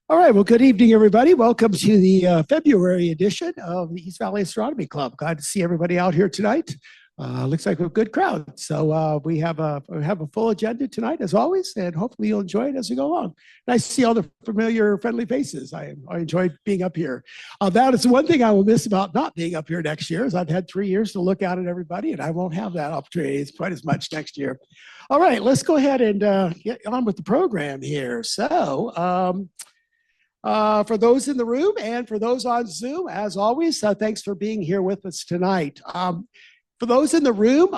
All right, well, good evening, everybody. Welcome to the February edition of the East Valley Astronomy Club. Glad to see everybody out here tonight. Looks like a good crowd. So we have a full agenda tonight, as always, and hopefully you'll enjoy it as we go along. Nice to see all the familiar, friendly faces. I enjoyed being up here. That is one thing I will miss about not being up here next year, is I've had 3 years to look out at everybody, and I won't have that opportunity quite as much next year. All right, let's go ahead and get on with the program here. So, for those in the room and for those on Zoom, as always, thanks for being here with us tonight. For those in the room,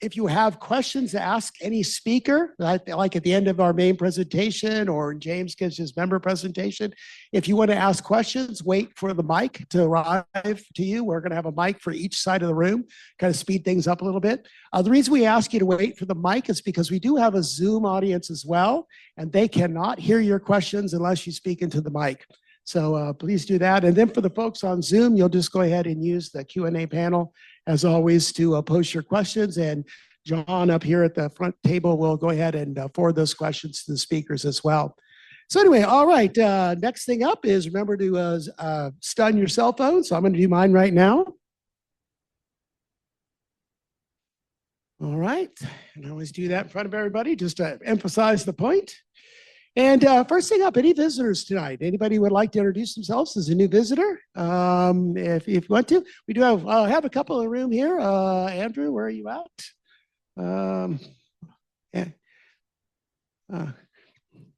if you have questions to ask any speaker, like at the end of our main presentation or James gives his member presentation, if you want to ask questions, wait for the mic to arrive to you. We're going to have a mic for each side of the room, kind of speed things up a little bit. The reason we ask you to wait for the mic is because we do have a Zoom audience as well, and they cannot hear your questions unless you speak into the mic. So please do that. And then for the folks on Zoom, you'll just go ahead and use the Q&A panel, as always, to post your questions. And John up here at the front table will go ahead and forward those questions to the speakers as well. So anyway, all right, next thing up is remember to stun your cell phone. So I'm going to do mine right now. All right, and I always do that in front of everybody just to emphasize the point. And first thing up, any visitors tonight? Anybody would like to introduce themselves as a new visitor? If you want to, we do have a couple in the room here. Andrew, where are you at? Yeah.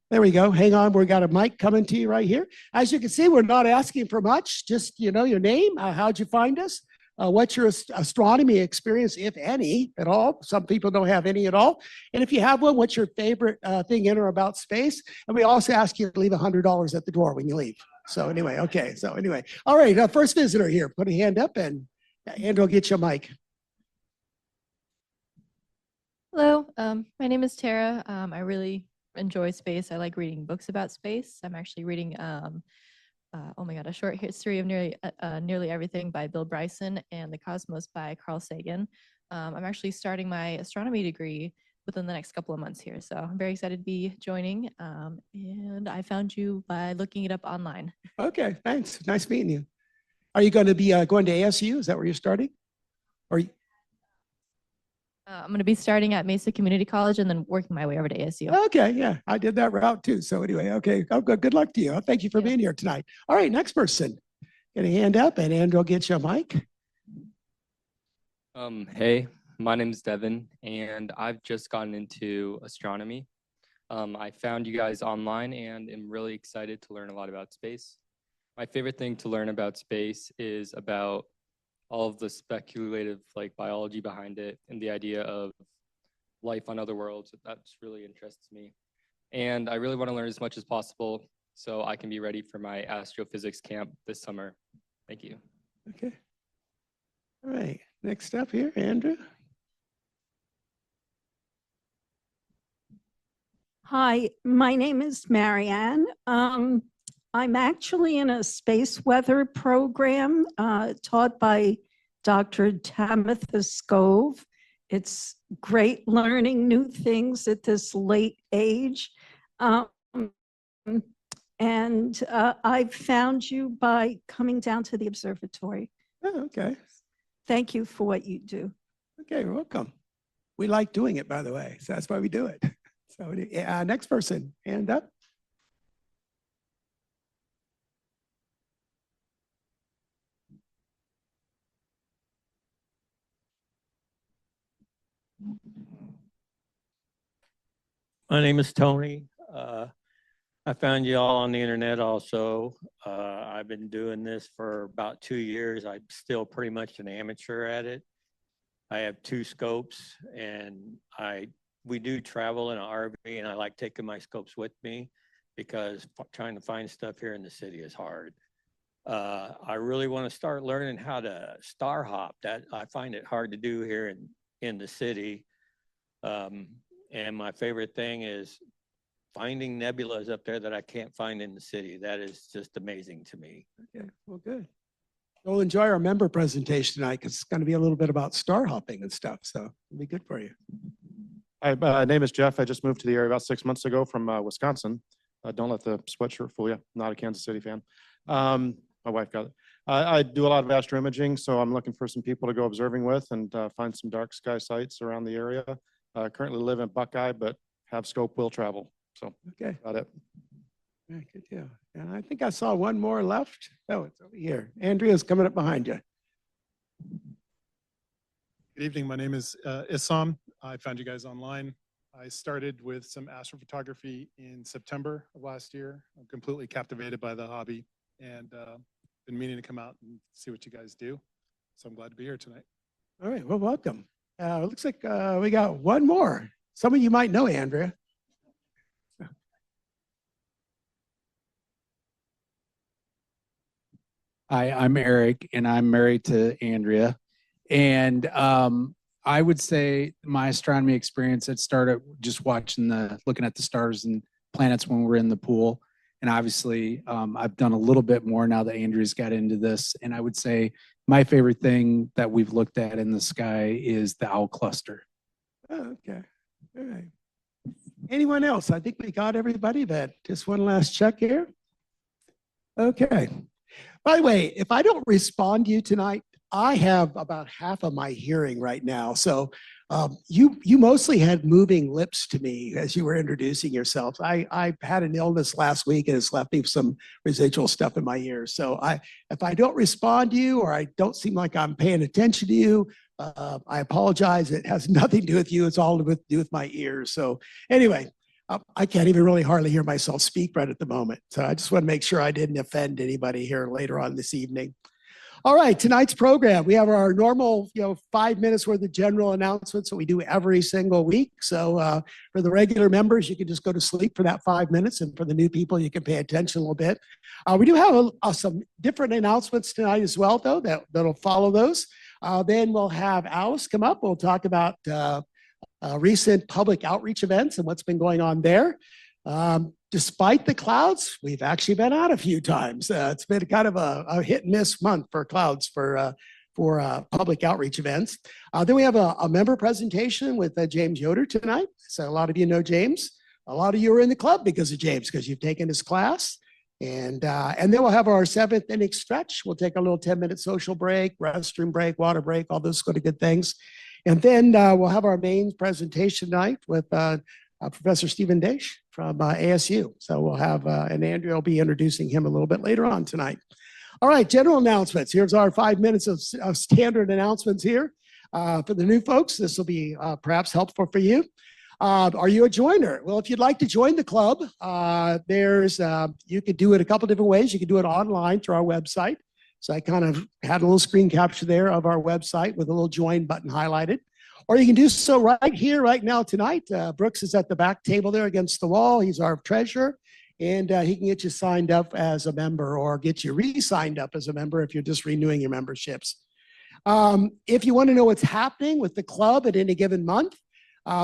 There we go. Hang on, we got a mic coming to you right here. As you can see, we're not asking for much. Just your name. How'd you find us? What's your astronomy experience, if any, at all? Some people don't have any at all. And if you have one, what's your favorite thing in or about space? And we also ask you to leave $100 at the door when you leave. So anyway, okay. So anyway, all right. First visitor here, put a hand up, and Andrew will get you a mic. Hello, my name is Tara. I really enjoy space. I like reading books about space. I'm actually reading oh my God, A Short History of Nearly Everything by Bill Bryson and The Cosmos by Carl Sagan. I'm actually starting my astronomy degree within the next couple of months here. So I'm very excited to be joining. And I found you by looking it up online. Okay, thanks. Nice meeting you. Are you going to be going to ASU? Is that where you're starting? Or I'm going to be starting at Mesa Community College and then working my way over to ASU. Okay, yeah, I did that route too. So anyway, okay, good luck to you. Thank you for being here tonight. All right, next person. Get a hand up, and Andrew will get you a mic. Hey, my name is Devin, and I've just gotten into astronomy. I found you guys online and am really excited to learn a lot about space. My favorite thing to learn about space is about all of the speculative biology behind it and the idea of life on other worlds. That really interests me. And I really want to learn as much as possible so I can be ready for my astrophysics camp this summer. Thank you. Okay. All right, next up here, Andrew. Hi, my name is Marianne. I'm actually in a space weather program taught by Dr. Tamitha Scove. It's great learning new things at this late age. And I found you by coming down to the observatory. Oh, okay. Thank you for what you do. Okay, you're welcome. We like doing it, by the way, so that's why we do it. So next person, hand up. My name is Tony. I found you all on the internet also. I've been doing this for about 2 years. I'm still pretty much an amateur at it. I have 2 scopes, and we do travel in an RV, and I like taking my scopes with me because trying to find stuff here in the city is hard. I really want to start learning how to star hop. That I find it hard to do here in the city. And my favorite thing is finding nebulas up there that I can't find in the city. That is just amazing to me. Okay, well, good. We'll enjoy our member presentation tonight because it's going to be a little bit about star hopping and stuff. So it'll be good for you. Hi, my name is Jeff. I just moved to the area about 6 months ago from Wisconsin. Don't let the sweatshirt fool you. Not a Kansas City fan. My wife got it. I do a lot of astroimaging, so I'm looking for some people to go observing with and find some dark sky sites around the area. Currently live in Buckeye, but have scope, will travel. So Okay. got it. Yeah, good deal. And I think I saw one more left. Oh, it's over here. Andrea's coming up behind you. Good evening. My name is Issam. I found you guys online. I started with some astrophotography in September of last year. I'm completely captivated by the hobby and been meaning to come out and see what you guys do. So I'm glad to be here tonight. All right. Well, welcome. It looks like we got one more. Some of you might know Andrea. Hi, I'm Eric, and I'm married to Andrea. And I would say my astronomy experience, it started just looking at the stars and planets when we were in the pool. And obviously, I've done a little bit more now that Andrea's got into this. And I would say my favorite thing that we've looked at in the sky is the owl cluster. Oh, okay. All right. Anyone else? I think we got everybody. That just one last check here. Okay. By the way, if I don't respond to you tonight, I have about half of my hearing right now. So you mostly had moving lips to me as you were introducing yourself. I had an illness last week and it's left me some residual stuff in my ears. So if I don't respond to you or I don't seem like I'm paying attention to you, I apologize. It has nothing to do with you. It's all to do with my ears. So anyway, I can't even really hardly hear myself speak right at the moment. So I just want to make sure I didn't offend anybody here later on this evening. All right, tonight's program, we have our normal, 5 minutes worth of general announcements that we do every single week. So for the regular members, you can just go to sleep for that 5 minutes. And for the new people, you can pay attention a little bit. We do have some different announcements tonight as well, though, that'll follow those. Then we'll have Alice come up. We'll talk about recent public outreach events and what's been going on there. Despite the clouds, we've actually been out a few times. It's been kind of a hit and miss month for clouds for public outreach events. Then we have a member presentation with James Yoder tonight. So a lot of you know James. A lot of you are in the club because of James, because you've taken his class. And then we'll have our 7th inning stretch. We'll take a little 10-minute social break, restroom break, water break, all those sort of good things. And then we'll have our main presentation night with Professor Stephen Desch from ASU. So we'll have, and Andrea will be introducing him a little bit later on tonight. All right, general announcements. Here's our 5 minutes of standard announcements here. For the new folks, this will be perhaps helpful for you. Are you a joiner? Well, if you'd like to join the club, you could do it a couple different ways. You can do it online through our website. So I kind of had a little screen capture there of our website with a little join button highlighted. Or you can do so right here, right now, tonight. Brooks is at the back table there against the wall. He's our treasurer, and he can get you signed up as a member or get you re-signed up as a member if you're just renewing your memberships. If you want to know what's happening with the club at any given month,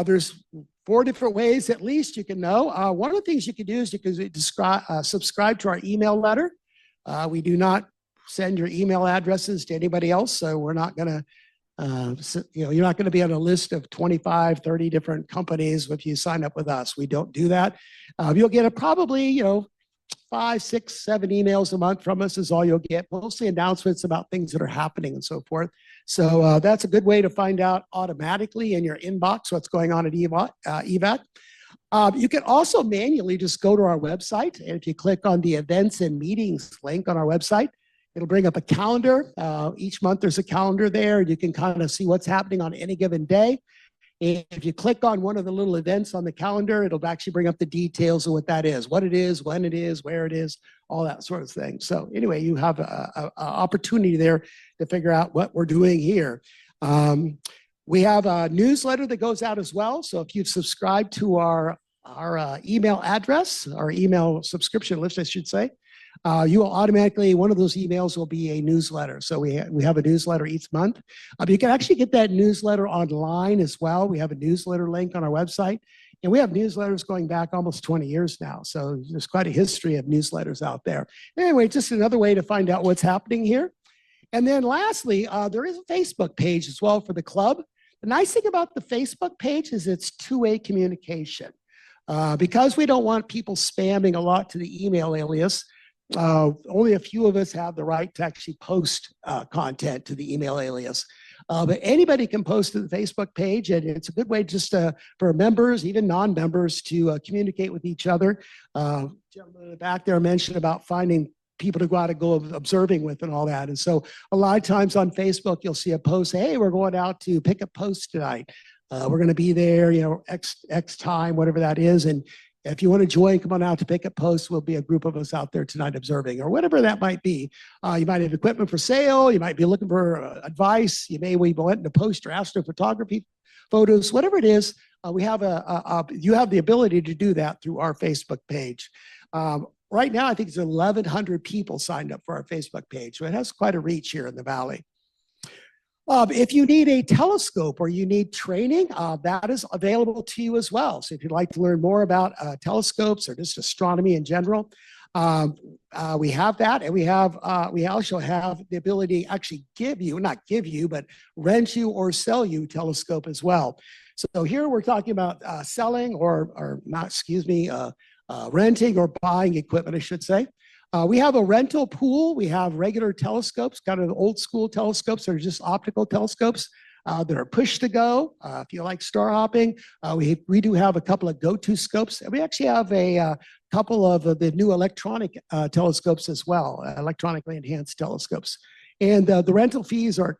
there's 4 different ways at least you can know. One of the things you can do is you can subscribe to our email letter. We do not send your email addresses to anybody else, so we're not going to you're not going to be on a list of 25, 30 different companies if you sign up with us. We don't do that. You'll get probably 5, 6, 7 emails a month from us is all you'll get. Mostly announcements about things that are happening and so forth. So that's a good way to find out automatically in your inbox what's going on at EVAC. You can also manually just go to our website, and if you click on the events and meetings link on our website, it'll bring up a calendar. Each month there's a calendar there. You can kind of see what's happening on any given day. And if you click on one of the little events on the calendar, it'll actually bring up the details of what that is, what it is, when it is, where it is, all that sort of thing. So anyway, you have an opportunity there to figure out what we're doing here. We have a newsletter that goes out as well. So if you've subscribed to our email address, our email subscription list, I should say, you will automatically, one of those emails will be a newsletter. So we have a newsletter each month. You can actually get that newsletter online as well. We have a newsletter link on our website, and we have newsletters going back almost 20 years now. So there's quite a history of newsletters out there. Anyway, just another way to find out what's happening here. And then lastly, there is a Facebook page as well for the club. The nice thing about the Facebook page is it's two-way communication. Because we don't want people spamming a lot to the email alias, only a few of us have the right to actually post content to the email alias. But anybody can post to the Facebook page, and it's a good way just for members, even non-members, to communicate with each other. Gentleman in the back there mentioned about finding people to go out and go observing with and all that. And so a lot of times on Facebook, you'll see a post, hey, we're going out to pick up posts tonight. We're going to be there, X time, whatever that is. And if you want to join, come on out to pick up posts. We'll be a group of us out there tonight observing, or whatever that might be. You might have equipment for sale. You might be looking for advice. You may be wanting to post your astrophotography photos, whatever it is. You have the ability to do that through our Facebook page. Right now, I think it's 1,100 people signed up for our Facebook page. So it has quite a reach here in the Valley. If you need a telescope or you need training, that is available to you as well. So if you'd like to learn more about telescopes or just astronomy in general, we have that, and we also have the ability to actually not give you, but rent you or sell you telescope as well. So here we're talking about selling or not, excuse me, renting or buying equipment, I should say. We have a rental pool. We have regular telescopes, kind of old school telescopes that are just optical telescopes that are push to go. If you like star hopping, we do have a couple of go-to scopes. And we actually have a couple of the new electronic telescopes as well, electronically enhanced telescopes. And the rental fees are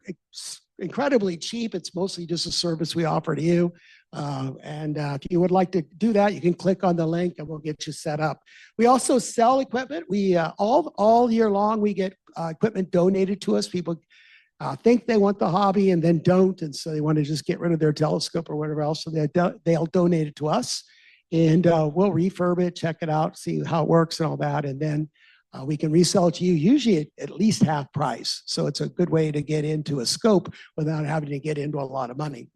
incredibly cheap. It's mostly just a service we offer to you. If you would like to do that, you can click on the link and we'll get you set up. We also sell equipment. We all year long, we get equipment donated to us. People think they want the hobby and then don't. And so they want to just get rid of their telescope or whatever else. So they'll donate it to us, and we'll refurb it, check it out, see how it works and all that. And then we can resell it to you, usually at least half price. So it's a good way to get into a scope without having to get into a lot of money.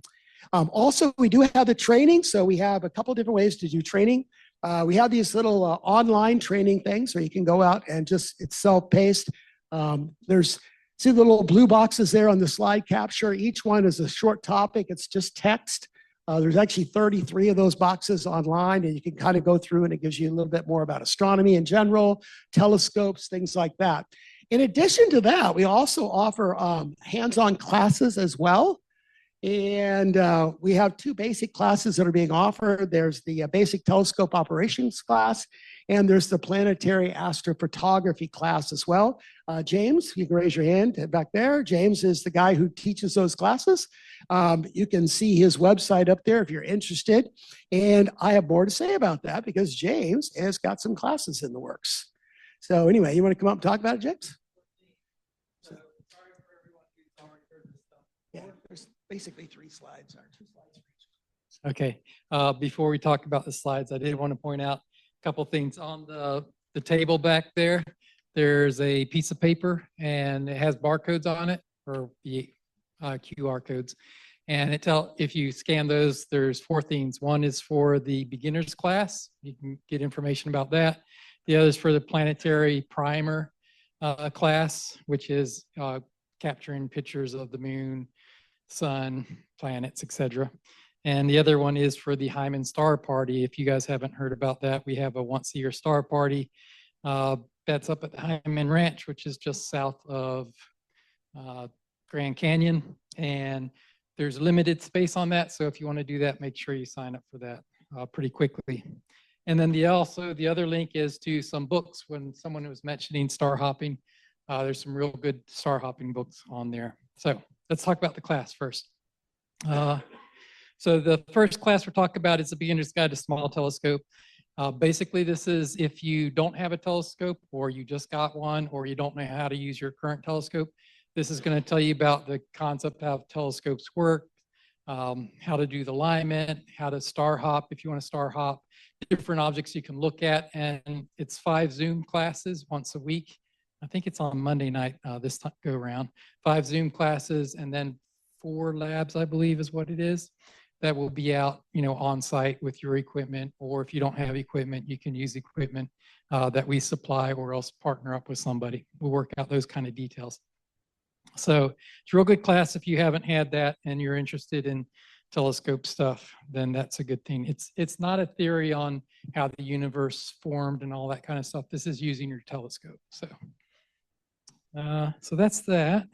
Also, we do have the training. So we have a couple different ways to do training. We have these little online training things where you can go out and it's self-paced. See the little blue boxes there on the slide capture. Each one is a short topic. It's just text. There's actually 33 of those boxes online, and you can kind of go through, and it gives you a little bit more about astronomy in general, telescopes, things like that. In addition to that, we also offer hands-on classes as well. And we have two basic classes that are being offered. There's the basic telescope operations class, and there's the planetary astrophotography class as well. James, you can raise your hand back there. James is the guy who teaches those classes. You can see his website up there if you're interested. And I have more to say about that because James has got some classes in the works. So anyway, you want to come up and talk about it, James? Yeah, there's basically 3 slides or 2 slides. Okay, before we talk about the slides, I did want to point out a couple things on the table back there. There's a piece of paper and it has barcodes on it, or the QR codes. And if you scan those, there's 4 things. One is for the beginners class. You can get information about that. The other is for the planetary primer class, which is capturing pictures of the moon, sun, planets, etc. And the other one is for the Hyman Star Party. If you guys haven't heard about that, we have a once-a-year star party. That's up at the Hyman Ranch, which is just south of Grand Canyon. And there's limited space on that. So if you want to do that, make sure you sign up for that pretty quickly. And then the other link is to some books. When someone was mentioning star hopping, there's some real good star hopping books on there. So let's talk about the class first. So the first class we're talking about is the Beginner's Guide to Small Telescope. Basically, this is if you don't have a telescope, or you just got one, or you don't know how to use your current telescope. This is going to tell you about the concept of how telescopes work, how to do the alignment, how to star hop if you want to star hop, different objects you can look at. And it's 5 Zoom classes once a week. I think it's on Monday night this time go around. 5 Zoom classes, and then 4 labs, I believe is what it is, that will be out, on site with your equipment. Or if you don't have equipment, you can use equipment that we supply, or else partner up with somebody. We'll work out those kind of details. So it's a real good class if you haven't had that and you're interested in telescope stuff, then that's a good thing. It's not a theory on how the universe formed and all that kind of stuff. This is using your telescope. So that's that.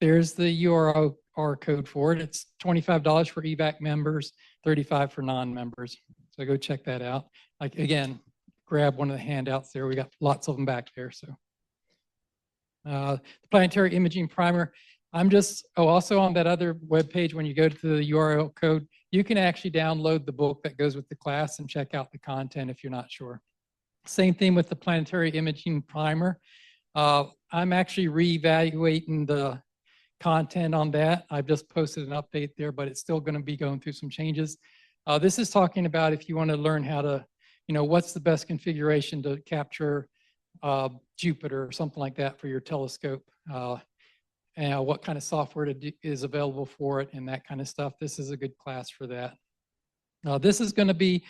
There's the URL code for it. It's $25 for EVAC members, $35 for non-members. So go check that out. Like, again, grab one of the handouts there. We got lots of them back there. So the planetary imaging primer. I'm just, also on that other webpage, when you go to the URL code, you can actually download the book that goes with the class and check out the content if you're not sure. Same thing with the planetary imaging primer. I'm actually reevaluating the content on that. I've just posted an update there, but it's still going to be going through some changes. This is talking about if you want to learn how to, what's the best configuration to capture Jupiter or something like that for your telescope, and what kind of software is available for it and that kind of stuff. This is a good class for that. This is going to be,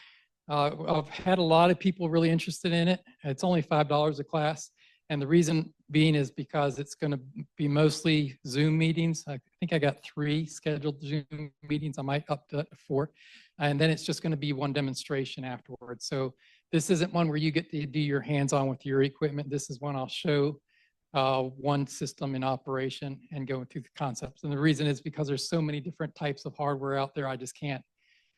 I've had a lot of people really interested in it. It's only $5 a class. And the reason being is because it's going to be mostly Zoom meetings. I think I got 3 scheduled Zoom meetings. I might up to 4. And then it's just going to be one demonstration afterwards. So this isn't one where you get to do your hands-on with your equipment. This is one I'll show one system in operation and going through the concepts. And the reason is because there's so many different types of hardware out there. I just can't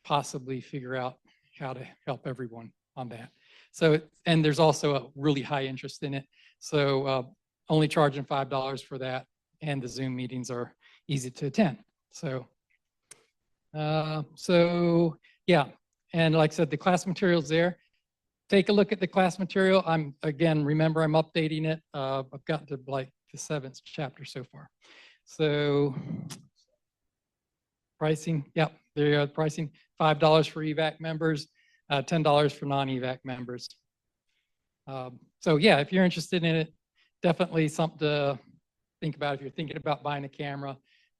possibly figure out how to help everyone on that. So, and there's also a really high interest in it. So only charging $5 for that, and the Zoom meetings are easy to attend. So, yeah, and like I said, the class materials there. Take a look at the class material. Remember I'm updating it. I've gotten to like the 7th chapter so far. So pricing, yep, there you go, pricing, $5 for EVAC members, $10 for non-EVAC members. So yeah, if you're interested in it, definitely something to think about if you're thinking about buying a camera,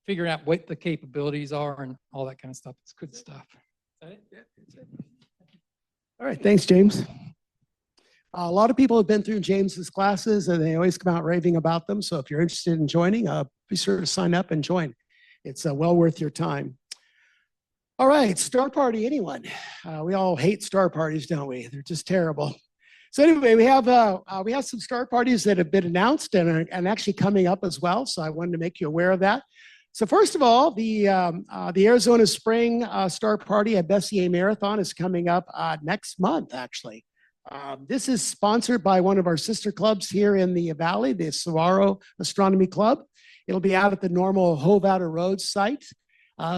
figuring out what the capabilities are and all that kind of stuff. It's good stuff. Is that it? Yeah, that's it. All right, thanks, James. A lot of people have been through James's classes and they always come out raving about them. So if you're interested in joining, be sure to sign up and join. It's well worth your time. All right, star party, anyone? We all hate star parties, don't we? They're just terrible. So anyway, we have some star parties that have been announced and actually coming up as well. So I wanted to make you aware of that. So first of all, the Arizona Spring Star Party at Messier Marathon is coming up next month, actually. This is sponsored by one of our sister clubs here in the Valley, the Saguaro Astronomy Club. It'll be out at the normal Hovatter Road site.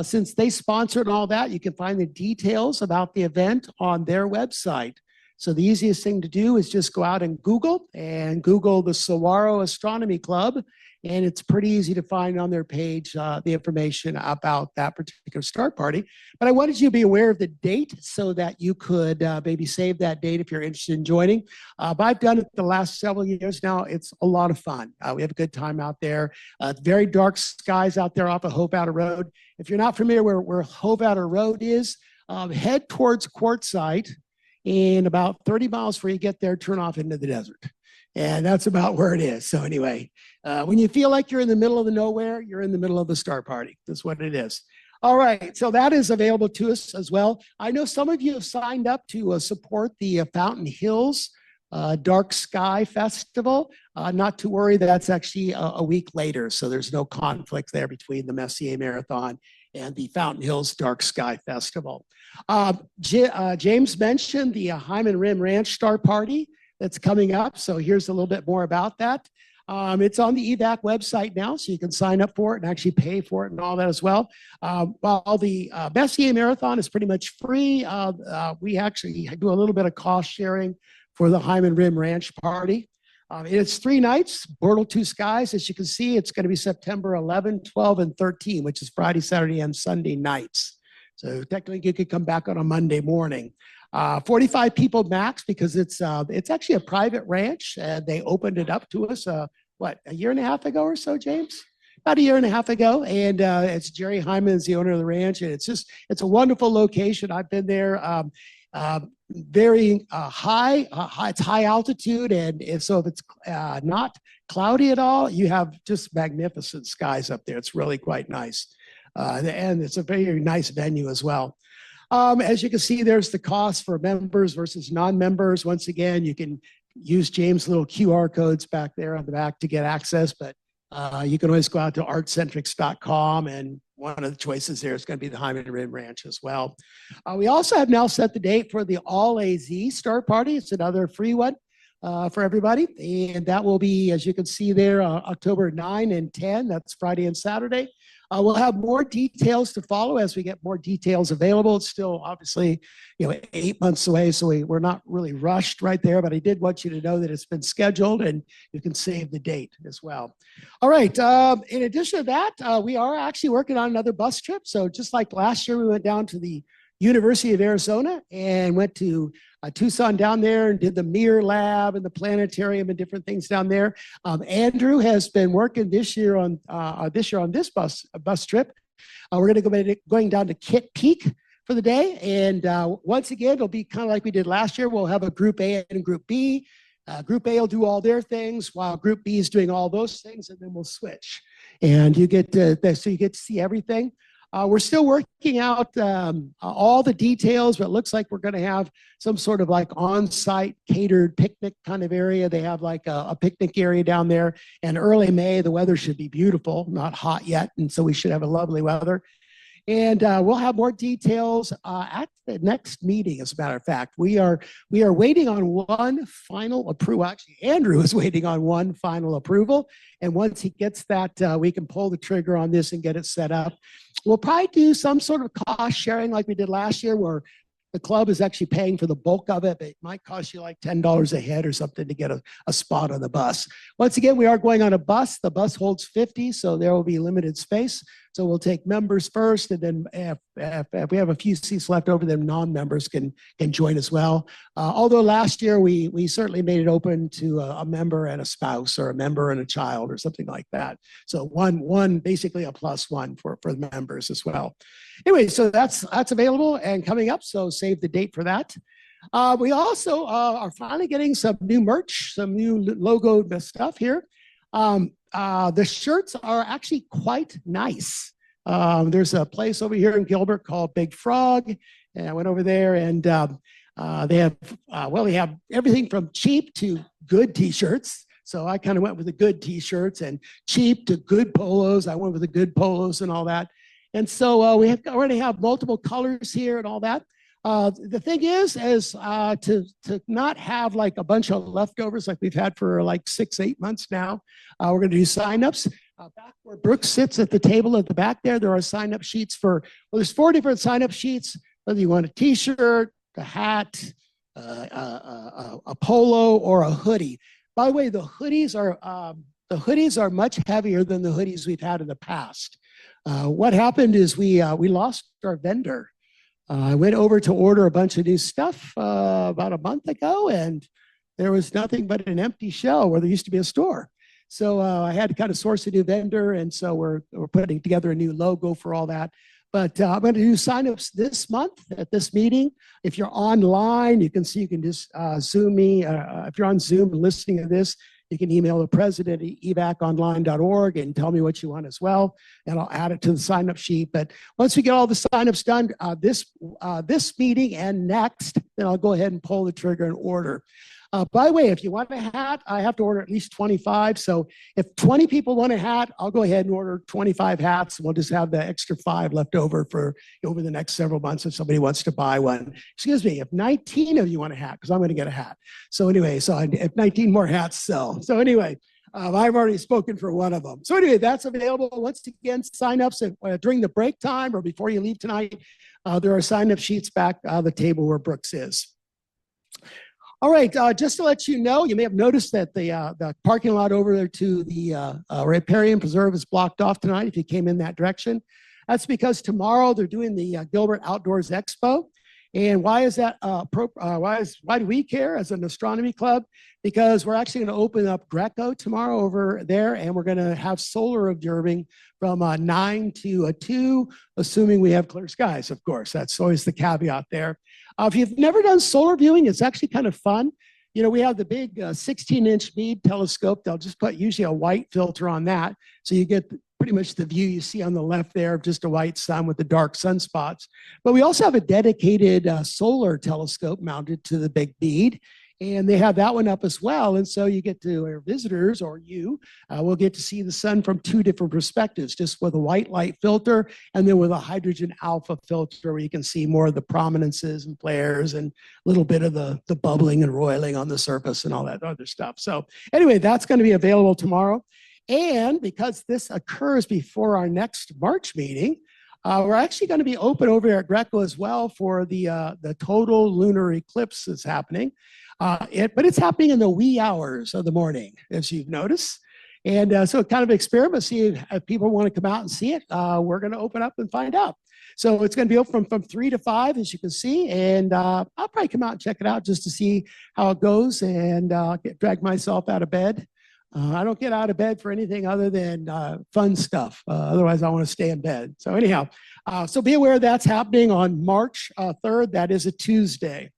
Since they sponsored all that, you can find the details about the event on their website. So the easiest thing to do is just go out and Google the Saguaro Astronomy Club. And it's pretty easy to find on their page the information about that particular star party. But I wanted you to be aware of the date so that you could maybe save that date if you're interested in joining. But I've done it the last several years now. It's a lot of fun. We have a good time out there. Very dark skies out there off of Hovatter Road. If you're not familiar where Hovatter Road is, head towards Quartzsite. And about 30 miles before you get there, turn off into the desert. And that's about where it is. So anyway, when you feel like you're in the middle of the nowhere, you're in the middle of the star party. That's what it is. All right, so that is available to us as well. I know some of you have signed up to support the Fountain Hills Dark Sky Festival. Not to worry, that's actually a week later. So there's no conflict there between the Messier Marathon and the Fountain Hills Dark Sky Festival. James mentioned the Hyman Rim Ranch Star Party that's coming up. So here's a little bit more about that. It's on the EVAC website now, so you can sign up for it and actually pay for it and all that as well. While the Messier Marathon is pretty much free, we actually do a little bit of cost sharing for the Hyman Rim Ranch Party. It's 3 nights, Bortle Two Skies. As you can see, it's going to be September 11, 12, and 13, which is Friday, Saturday, and Sunday nights. So technically, you could come back on a Monday morning. 45 people max because it's actually a private ranch. They opened it up to us, a year and a half ago or so, James? About a year and a half ago. And it's Jerry Hyman is the owner of the ranch. And it's a wonderful location. I've been there. Very high, it's high altitude. And so if it's not cloudy at all, you have just magnificent skies up there. It's really quite nice. And it's a very nice venue as well. As you can see, there's the cost for members versus non-members. Once again, you can use James' little QR codes back there on the back to get access, but you can always go out to artcentrics.com, and one of the choices there is going to be the Hyman Rim Ranch as well. We also have now set the date for the All AZ Star Party. It's another free one for everybody, and that will be, as you can see there, October 9 and 10. That's Friday and Saturday. We'll have more details to follow as we get more details available. It's still obviously, 8 months away, so we're not really rushed right there, but I did want you to know that it's been scheduled and you can save the date as well. All right, in addition to that, we are actually working on another bus trip. So just like last year, we went down to the University of Arizona and went to Tucson down there and did the Mirror Lab and the planetarium and different things down there. Andrew has been working this year on this bus trip. We're going to go going down to Kit Peak for the day, and once again, it'll be kind of like we did last year. We'll have a Group A and a Group B. Group A will do all their things while Group B is doing all those things, and then we'll switch. And you get to see everything. We're still working out all the details, but it looks like we're going to have some sort of like on-site catered picnic kind of area. They have like a picnic area down there. And early May, the weather should be beautiful, not hot yet. And so we should have a lovely weather. And we'll have more details at the next meeting. As a matter of fact, we are waiting on one final approval. Actually, Andrew is waiting on one final approval. And once he gets that, we can pull the trigger on this and get it set up. We'll probably do some sort of cost sharing like we did last year, where the club is actually paying for the bulk of it, but it might cost you like $10 a head or something to get a spot on the bus. Once again, we are going on a bus. The bus holds 50, so there will be limited space. So we'll take members first, and then if we have a few seats left over, then non-members can join as well. Although last year we certainly made it open to a member and a spouse, or a member and a child, or something like that. So one basically a +1 for the members as well. Anyway, so that's available and coming up. So save the date for that. We also are finally getting some new merch, some new logo stuff here. The shirts are actually quite nice. There's a place over here in Gilbert called Big Frog, and I went over there, and they have everything from cheap to good t-shirts. So I kind of went with the good t-shirts, and cheap to good polos. I went with the good polos and all that. And so we already have multiple colors here and all that. The thing is to not have like a bunch of leftovers like we've had for like 6-8 months now. We're going to do signups. Back where Brooke sits at the table at the back there are sign-up sheets there's 4 different sign-up sheets, whether you want a t-shirt, a hat, a polo, or a hoodie. By the way, the hoodies are much heavier than the hoodies we've had in the past. What happened is we lost our vendor. I went over to order a bunch of new stuff about a month ago, and there was nothing but an empty shell where there used to be a store. So I had to kind of source a new vendor, and so we're putting together a new logo for all that. But I'm going to do signups this month at this meeting. If you're online, you can just Zoom me. If you're on Zoom and listening to this, you can email the president at evaconline.org and tell me what you want as well, and I'll add it to the sign-up sheet. But once we get all the sign-ups done, this meeting and next, then I'll go ahead and pull the trigger and order. By the way, if you want a hat, I have to order at least 25. So if 20 people want a hat, I'll go ahead and order 25 hats. And we'll just have the extra 5 left over over the next several months if somebody wants to buy one. Excuse me, if 19 of you want a hat, because I'm going to get a hat. So anyway, if 19 more hats sell. So anyway, I've already spoken for one of them. So anyway, that's available. Once again, sign-ups during the break time or before you leave tonight. There are sign-up sheets back the table where Brooks is. All right, just to let you know, you may have noticed that the parking lot over there to the riparian preserve is blocked off tonight if you came in that direction. That's because tomorrow they're doing the Gilbert Outdoors Expo. And why is that? Why do we care as an astronomy club? Because we're actually going to open up Greco tomorrow over there, and we're going to have solar observing from 9 to 2, assuming we have clear skies, of course. That's always the caveat there. If you've never done solar viewing, it's actually kind of fun. You know, we have the big 16-inch Meade telescope. They'll just put usually a white filter on that. So you get pretty much the view you see on the left there of just a white sun with the dark sunspots. But we also have a dedicated solar telescope mounted to the big bead. And they have that one up as well. And so you get to, our visitors or you will get to see the sun from two different perspectives, just with a white light filter and then with a hydrogen alpha filter where you can see more of the prominences and flares and a little bit of the bubbling and roiling on the surface and all that other stuff. So anyway, that's going to be available tomorrow. And because this occurs before our next March meeting, we're actually going to be open over here at Greco as well for the total lunar eclipse that's happening. But it's happening in the wee hours of the morning, as you've noticed. And so kind of experiment, see if people want to come out and see it. We're going to open up and find out. So it's going to be open from 3 to 5, as you can see. And I'll probably come out and check it out just to see how it goes and drag myself out of bed. I don't get out of bed for anything other than fun stuff. Otherwise, I want to stay in bed. So anyhow, so be aware that's happening on March 3rd. That is a Tuesday.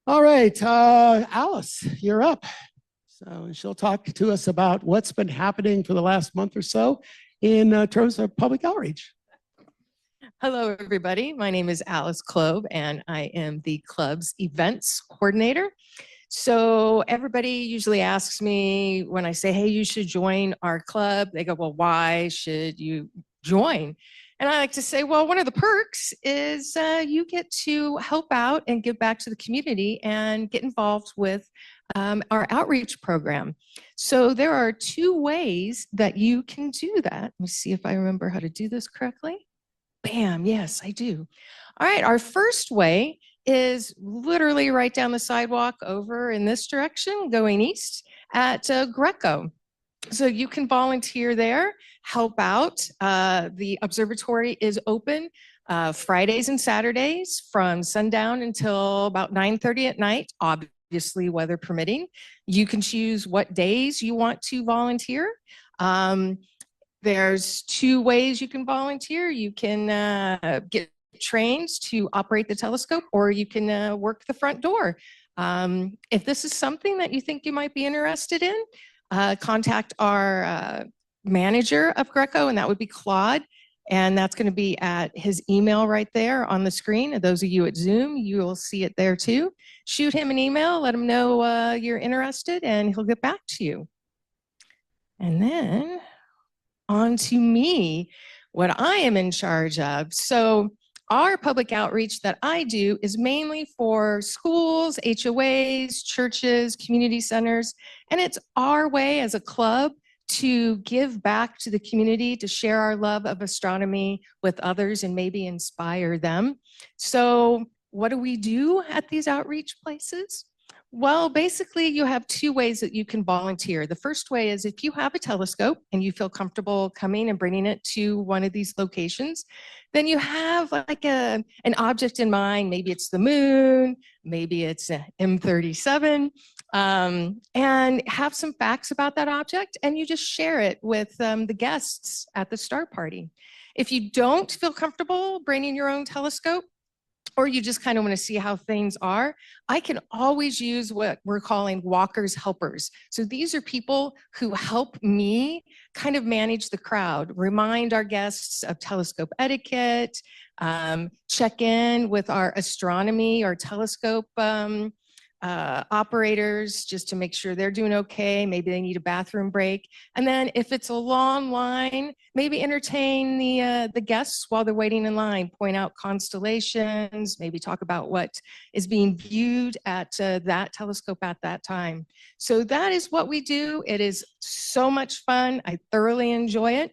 All right, Alice, you're up. So she'll talk to us about what's been happening for the last month or so in terms of public outreach. Hello, everybody. My name is Alice Klobe, and I am the club's events coordinator. So everybody usually asks me when I say, hey, you should join our club, they go, well, why should you join? And I like to say, well, one of the perks is you get to help out and give back to the community and get involved with our outreach program. So there are 2 ways that you can do that. Let me see if I remember how to do this correctly. Bam, yes, I do. All right, our first way is literally right down the sidewalk over in this direction, going east at Greco. So you can volunteer there, help out. The observatory is open Fridays and Saturdays from sundown until about 9:30 at night, obviously weather permitting. You can choose what days you want to volunteer. There's 2 ways you can volunteer. You can get trained to operate the telescope, or you can work the front door. If this is something that you think you might be interested in, contact our manager of Greco, and that would be Claude. And that's going to be at his email right there on the screen. And those of you at Zoom, you will see it there too. Shoot him an email, let him know you're interested, and he'll get back to you. And then on to me, what I am in charge of. So our public outreach that I do is mainly for schools, HOAs, churches, community centers, and it's our way as a club to give back to the community, to share our love of astronomy with others and maybe inspire them. So what do we do at these outreach places? Well, basically, you have 2 ways that you can volunteer. The first way is if you have a telescope and you feel comfortable coming and bringing it to one of these locations, then you have like an object in mind. Maybe it's the moon, maybe it's M37, and have some facts about that object, and you just share it with the guests at the start party. If you don't feel comfortable bringing your own telescope, or you just kind of want to see how things are, I can always use what we're calling walkers helpers. So these are people who help me kind of manage the crowd, remind our guests of telescope etiquette, check in with our astronomy or telescope operators just to make sure they're doing okay. Maybe they need a bathroom break. And then if it's a long line, maybe entertain the guests while they're waiting in line, point out constellations, maybe talk about what is being viewed at that telescope at that time. So that is what we do. It is so much fun. I thoroughly enjoy it.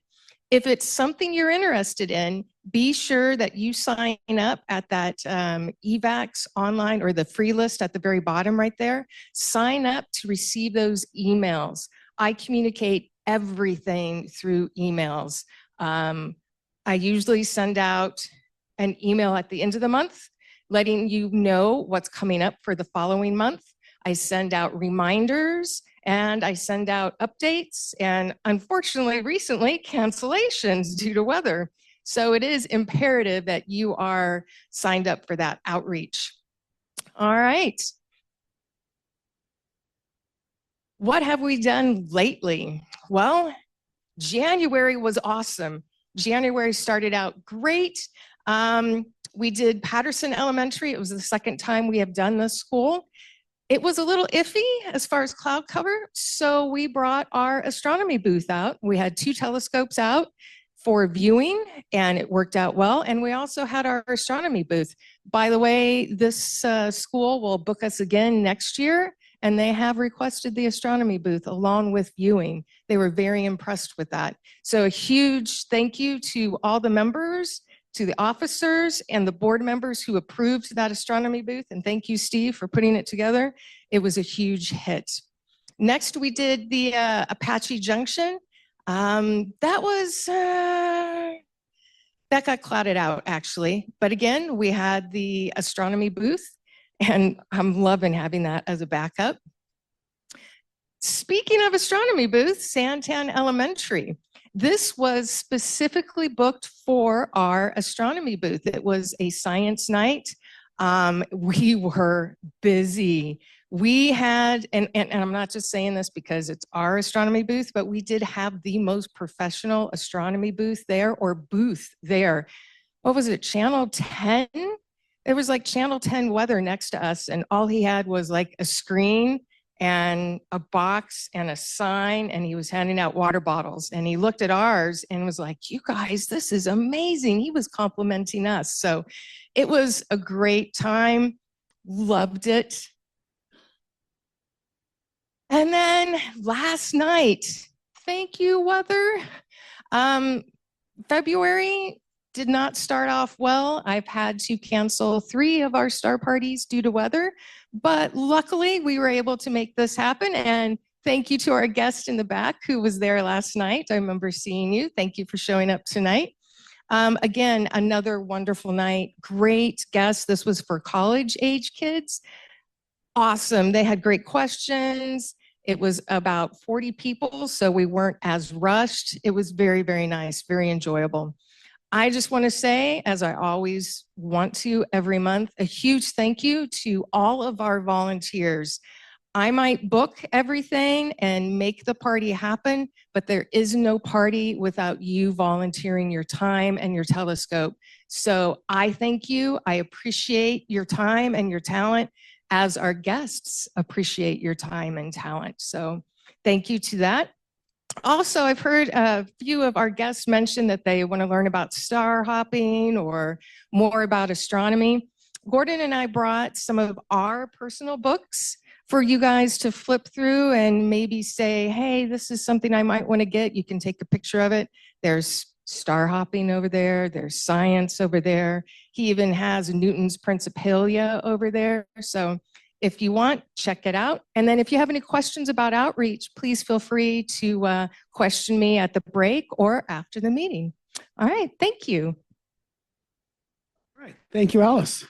If it's something you're interested in, be sure that you sign up at that EVACs online or the free list at the very bottom right there. Sign up to receive those emails. I communicate everything through emails. I usually send out an email at the end of the month, letting you know what's coming up for the following month. I send out reminders and I send out updates, and unfortunately, recently, cancellations due to weather. So it is imperative that you are signed up for that outreach. All right. What have we done lately? Well, January was awesome. January started out great. We did Patterson Elementary. It was the second time we have done this school. It was a little iffy as far as cloud cover, so we brought our astronomy booth out. We had 2 telescopes out for viewing, and it worked out well. And we also had our astronomy booth. By the way, this school will book us again next year, and they have requested the astronomy booth along with viewing. They were very impressed with that. So a huge thank you to all the members, to the officers and the board members who approved that astronomy booth. And thank you, Steve, for putting it together. It was a huge hit. Next, we did the Apache Junction. That got clouded out, actually. But again, we had the astronomy booth, and I'm loving having that as a backup. Speaking of astronomy booth, Santan Elementary. This was specifically booked for our astronomy booth. It was a science night. We were busy. We had, and I'm not just saying this because it's our astronomy booth, but we did have the most professional astronomy booth there, or booth there. What was it, Channel 10? It was like Channel 10 weather next to us, and all he had was like a screen and a box and a sign, and he was handing out water bottles. And he looked at ours and was like, "You guys, this is amazing." He was complimenting us. So it was a great time. Loved it. And then last night, thank you, weather. February did not start off well. I've had to cancel 3 of our star parties due to weather, but luckily we were able to make this happen. And thank you to our guest in the back who was there last night. I remember seeing you. Thank you for showing up tonight. Again, another wonderful night. Great guests. This was for college age kids. Awesome. They had great questions. It was about 40 people, so we weren't as rushed. It was very, very nice, very enjoyable. I just want to say, as I always want to every month, a huge thank you to all of our volunteers. I might book everything and make the party happen, but there is no party without you volunteering your time and your telescope. So I thank you. I appreciate your time and your talent, as our guests appreciate your time and talent. So thank you to that. Also, I've heard a few of our guests mention that they want to learn about star hopping or more about astronomy. Gordon and I brought some of our personal books for you guys to flip through and maybe say, "Hey, this is something I might want to get." You can take a picture of it. There's star hopping over there. There's science over there. He even has Newton's Principia over there. So if you want, check it out. And then if you have any questions about outreach, please feel free to question me at the break or after the meeting. All right, thank you. All right, thank you, Alice.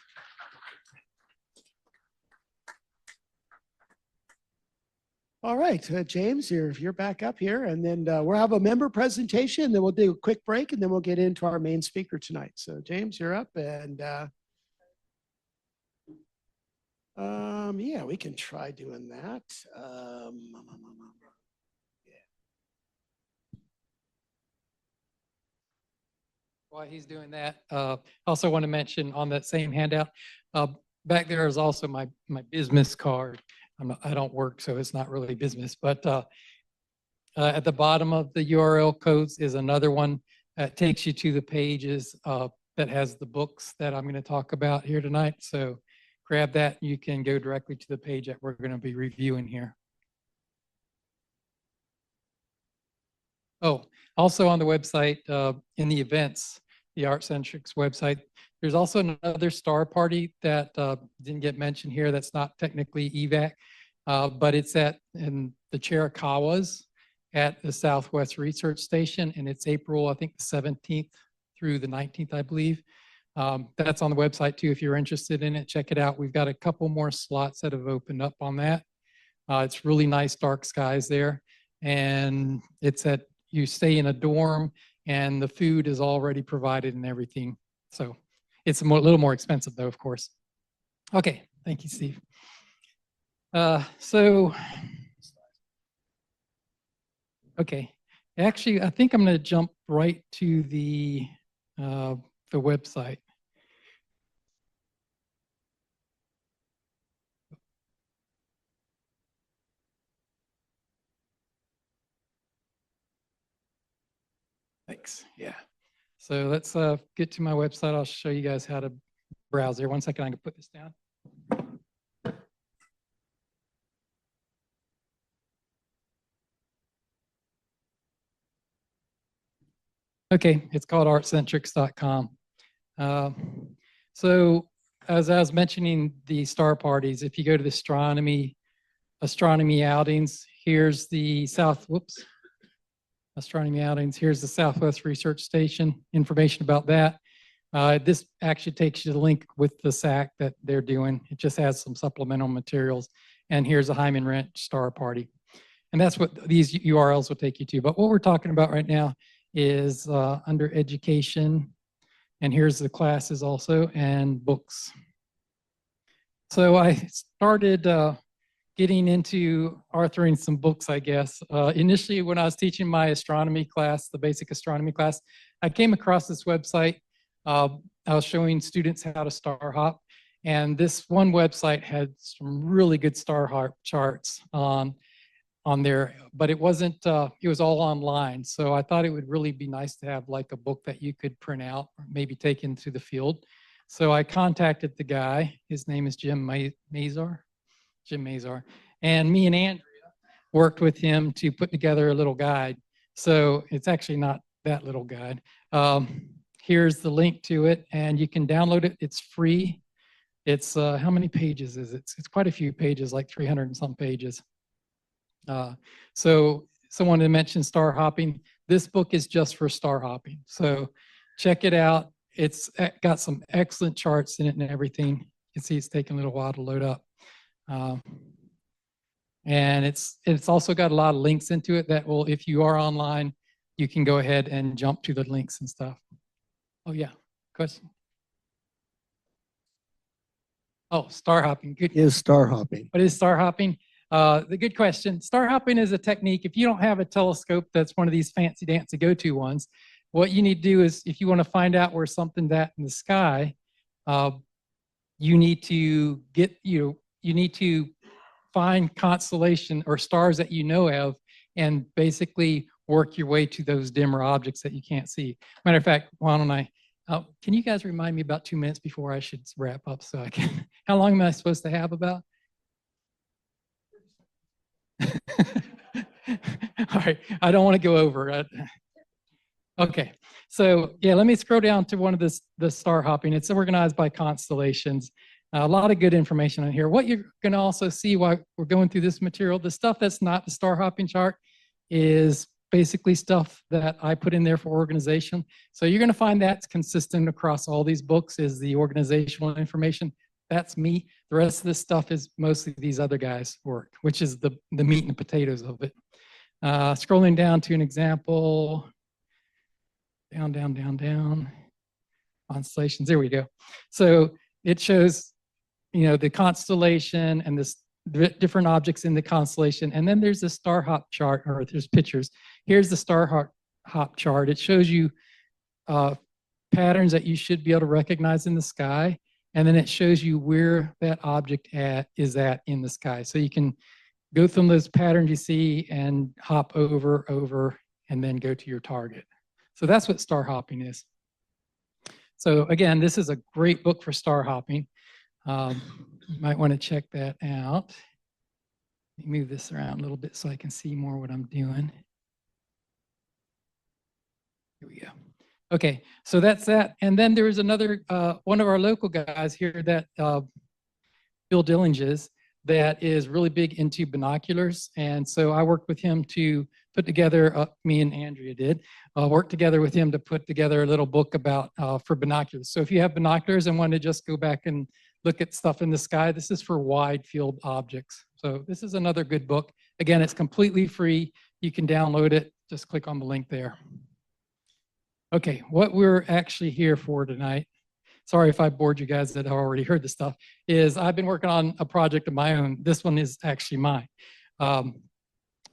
All right, James, you're back up here, and then we'll have a member presentation, then we'll do a quick break, and then we'll get into our main speaker tonight. So James, you're up, and yeah, we can try doing that. While he's doing that, also want to mention on that same handout, back there is also my business card. I don't work, so it's not really business, but at the bottom of the URL codes is another one that takes you to the pages that has the books that I'm going to talk about here tonight. So grab that. You can go directly to the page that we're going to be reviewing here. Oh, also on the website, in the events, the ArtCentrics website, there's also another star party that didn't get mentioned here. That's not technically EVAC, but it's in the Chiricahuas at the Southwest Research Station, and it's April, I think, the 17th through the 19th, I believe. That's on the website too. If you're interested in it, check it out. We've got a couple more slots that have opened up on that. It's really nice dark skies there, and you stay in a dorm, and the food is already provided and everything. So it's a little more expensive though, of course. Okay, thank you, Steve. Okay, Actually, I think I'm going to jump right to the website. Thanks. Yeah. So let's get to my website. I'll show you guys how to browse there. 1 second, I can put this down. Okay, it's called artcentrics.com. So as I was mentioning the star parties, if you go to the astronomy outings, here's the astronomy outings, here's the Southwest Research Station, information about that. This actually takes you to the link with the SAC that they're doing. It just has some supplemental materials. And here's a Hyman Ranch star party. And that's what these URLs will take you to. But what we're talking about right now is under education. And here's the classes also and books. So I started getting into authoring some books, I guess. Initially, when I was teaching my astronomy class, the basic astronomy class, I came across this website. I was showing students how to star hop. And this one website had some really good star hop charts on there, but it wasn't, it was all online. So I thought it would really be nice to have like a book that you could print out or maybe take into the field. So I contacted the guy. His name is Jim Mazar. And me and Andrea worked with him to put together a little guide. So it's actually not that little guide. Here's the link to it, and you can download it. It's free. It's, how many pages is it? It's quite a few pages, like 300 and some pages. So someone had mentioned star hopping. This book is just for star hopping. So check it out. It's got some excellent charts in it and everything. You can see it's taking a little while to load up. And it's also got a lot of links into it that will, if you are online, you can go ahead and jump to the links and stuff. Oh yeah, question? Oh, star hopping. Good. Is star hopping? What is star hopping? The good question. Star hopping is a technique. If you don't have a telescope that's one of these fancy dancy go-to ones, what you need to do is, if you want to find out where something's at in the sky, you need to find constellation or stars that you know of, and basically work your way to those dimmer objects that you can't see. Matter of fact, why don't I? Can you guys remind me about 2 minutes before I should wrap up so I can? How long am I supposed to have about? All right, I don't want to go over. Okay, so yeah, let me scroll down to one of the star hopping. It's organized by constellations. A lot of good information on here. What you're going to also see while we're going through this material, the stuff that's not the star hopping chart is basically stuff that I put in there for organization. So you're going to find that's consistent across all these books is the organizational information. That's me. The rest of this stuff is mostly these other guys' work, which is the meat and the potatoes of it. Scrolling down to an example, down, constellations, there we go. So it shows, the constellation and the different objects in the constellation. And then there's a star hop chart, or there's pictures. Here's the star hop chart. It shows you patterns that you should be able to recognize in the sky. And then it shows you where that object is at in the sky. So you can go through those patterns you see and hop over, and then go to your target. So that's what star hopping is. So again, this is a great book for star hopping. You might want to check that out. Let me move this around a little bit so I can see more what I'm doing. Here we go. Okay, so that's that. And then there was another, one of our local guys here that Bill Dillinges, that is really big into binoculars. And so I worked with him to put together, me and Andrea did, work together with him to put together a little book about for binoculars. So if you have binoculars and want to just go back and look at stuff in the sky, this is for wide field objects. So this is another good book. Again, it's completely free. You can download it. Just click on the link there. Okay, what we're actually here for tonight, sorry if I bored you guys that have already heard this stuff, is I've been working on a project of my own. This one is actually mine.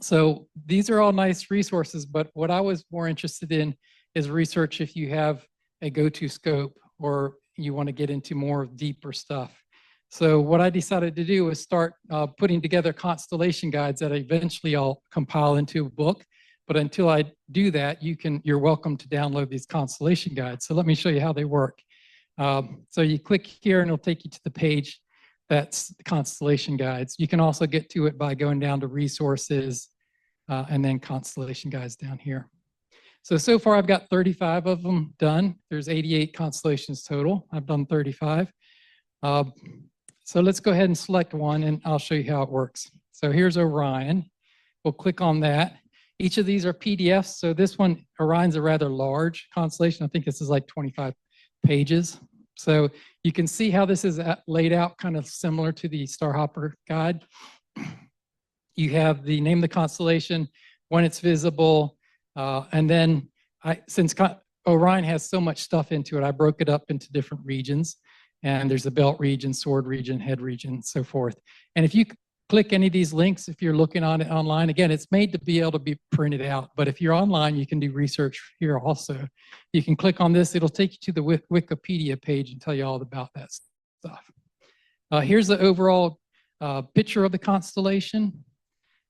So these are all nice resources, but what I was more interested in is research if you have a go-to scope or you want to get into more deeper stuff. So what I decided to do was start putting together constellation guides that eventually I'll compile into a book. But until I do that, you're welcome to download these constellation guides. So let me show you how they work. So you click here and it'll take you to the page that's the constellation guides. You can also get to it by going down to resources and then constellation guides down here. So far I've got 35 of them done. There's 88 constellations total. I've done 35. So let's go ahead and select one and I'll show you how it works. So here's Orion. We'll click on that. Each of these are PDFs. So this one, Orion's a rather large constellation. I think this is like 25 pages. So you can see how this is laid out, kind of similar to the Starhopper guide. You have the name of the constellation, when it's visible, and then since Orion has so much stuff into it, I broke it up into different regions. And there's the belt region, sword region, head region, so forth. And if you click any of these links, if you're looking on it online, again, it's made to be able to be printed out. But if you're online, you can do research here also. You can click on this. It'll take you to the Wikipedia page and tell you all about that stuff. Here's the overall picture of the constellation.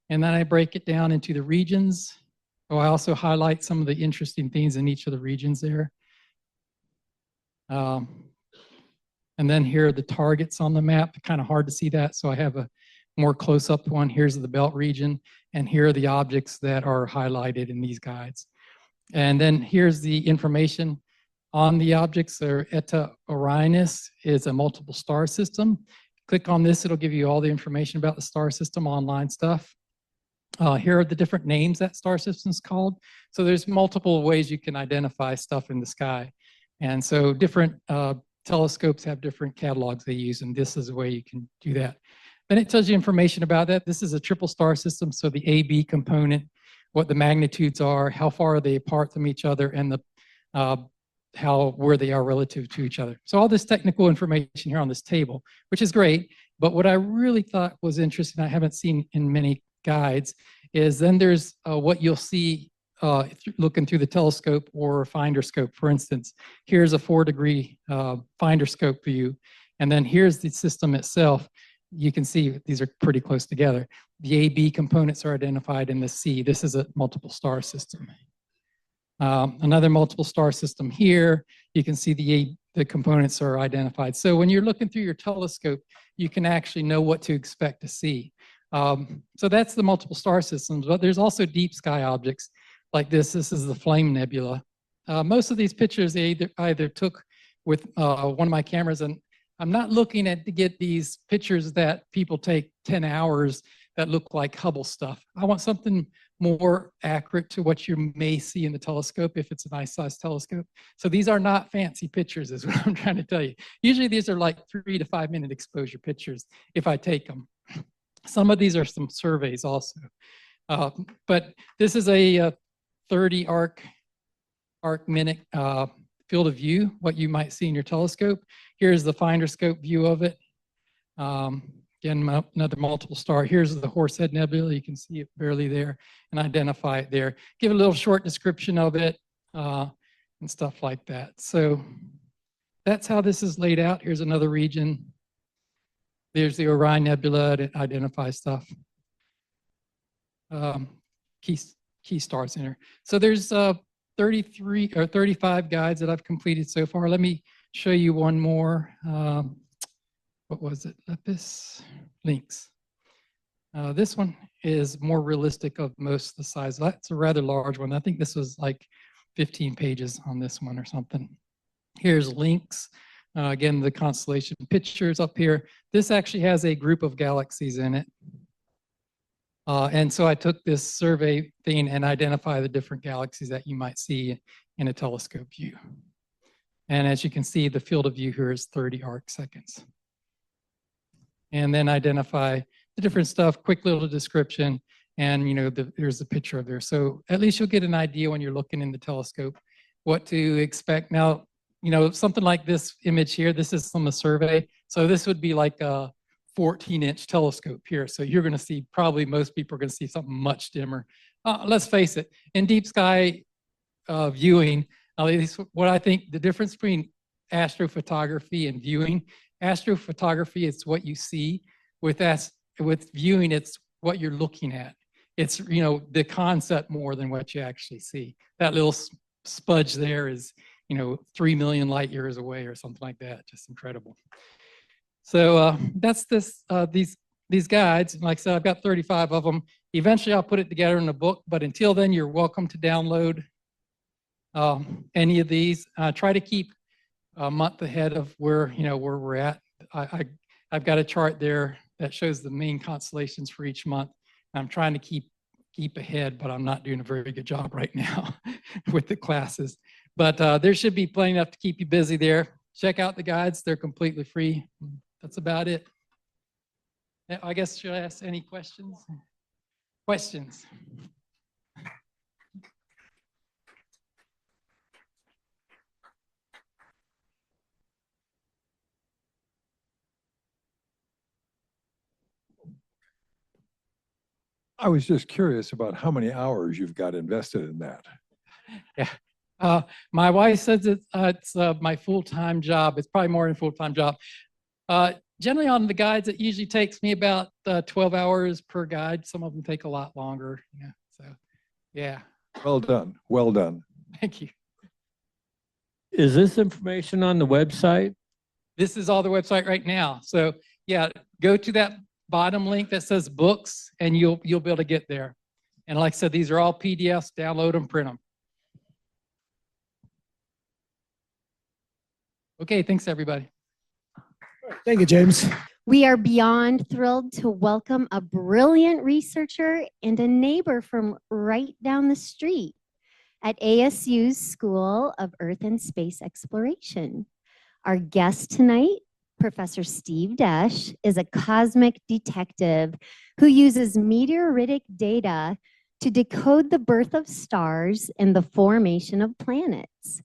And then I break it down into the regions. Oh, I also highlight some of the interesting things in each of the regions there. And then here are the targets on the map. Kind of hard to see that, so I have a more close-up one. Here's the belt region, and here are the objects that are highlighted in these guides. And then here's the information on the objects. So Eta Orionis is a multiple star system. Click on this, it'll give you all the information about the star system, online stuff. Here are the different names that star system's called. So there's multiple ways you can identify stuff in the sky. And so different telescopes have different catalogs they use, and this is a way you can do that. Then it tells you information about that. This is a triple star system, so the AB component, what the magnitudes are, how far are they apart from each other, and where they are relative to each other. So all this technical information here on this table, which is great, but what I really thought was interesting, I haven't seen in many guides, is then there's what you'll see looking through the telescope or finder scope. For instance, here's a 4-degree finder scope view, and then here's the system itself. You can see these are pretty close together. The AB components are identified in the C. This is a multiple star system. Another multiple star system here. You can see the components are identified. So when you're looking through your telescope, you can actually know what to expect to see. So that's the multiple star systems, but there's also deep sky objects like this. This is the Flame Nebula. Most of these pictures they either took with one of my cameras, and I'm not looking to get these pictures that people take 10 hours that look like Hubble stuff. I want something more accurate to what you may see in the telescope if it's a nice size telescope. So these are not fancy pictures is what I'm trying to tell you. Usually these are like 3 to 5 minute exposure pictures if I take them. Some of these are some surveys also. But this is a 30 arc minute field of view, what you might see in your telescope. Here's the finder scope view of it. Again, another multiple star. Here's the Horsehead Nebula. You can see it barely there and identify it there. Give a little short description of it and stuff like that. So that's how this is laid out. Here's another region. There's the Orion Nebula that identifies stuff. Key stars in there. So there's 33 or 35 guides that I've completed so far. Let me show you one more. What was it? Lepis Lynx. This one is more realistic of most of the size. That's a rather large one. I think this was like 15 pages on this one or something. Here's Lynx. Again, the constellation pictures up here. This actually has a group of galaxies in it. And so I took this survey thing and identify the different galaxies that you might see in a telescope view. And as you can see, the field of view here is 30 arc seconds. And then identify the different stuff, quick little description, and there's the picture of there. So at least you'll get an idea when you're looking in the telescope what to expect. Now, something like this image here, this is from a survey. So this would be like a 14-inch telescope here. So you're going to see, probably most people are going to see something much dimmer. Let's face it, in deep sky viewing, at least what I think the difference between astrophotography and viewing, astrophotography is what you see. With viewing, it's what you're looking at. It's, the concept more than what you actually see. That little spudge there is, 3 million light years away or something like that. Just incredible. So that's these guides. Like I said, I've got 35 of them. Eventually, I'll put it together in a book. But until then, you're welcome to download any of these. Try to keep a month ahead of where we're at. I've got a chart there that shows the main constellations for each month. I'm trying to keep ahead, but I'm not doing a very good job right now with the classes. But there should be plenty enough to keep you busy there. Check out the guides. They're completely free. That's about it. I guess, should I ask any questions? Questions? I was just curious about how many hours you've got invested in that. Yeah. My wife says it's my full-time job. It's probably more than full-time job. Generally on the guides, it usually takes me about 12 hours per guide. Some of them take a lot longer. Yeah. So, yeah. Well done. Well done. Thank you. Is this information on the website? This is all the website right now. So yeah, go to that bottom link that says books and you'll be able to get there. And like I said, these are all PDFs, download them, print them. Okay, thanks everybody. Thank you, James. We are beyond thrilled to welcome a brilliant researcher and a neighbor from right down the street at ASU's School of Earth and Space Exploration. Our guest tonight, Professor Steve Desch, is a cosmic detective who uses meteoritic data to decode the birth of stars and the formation of planets.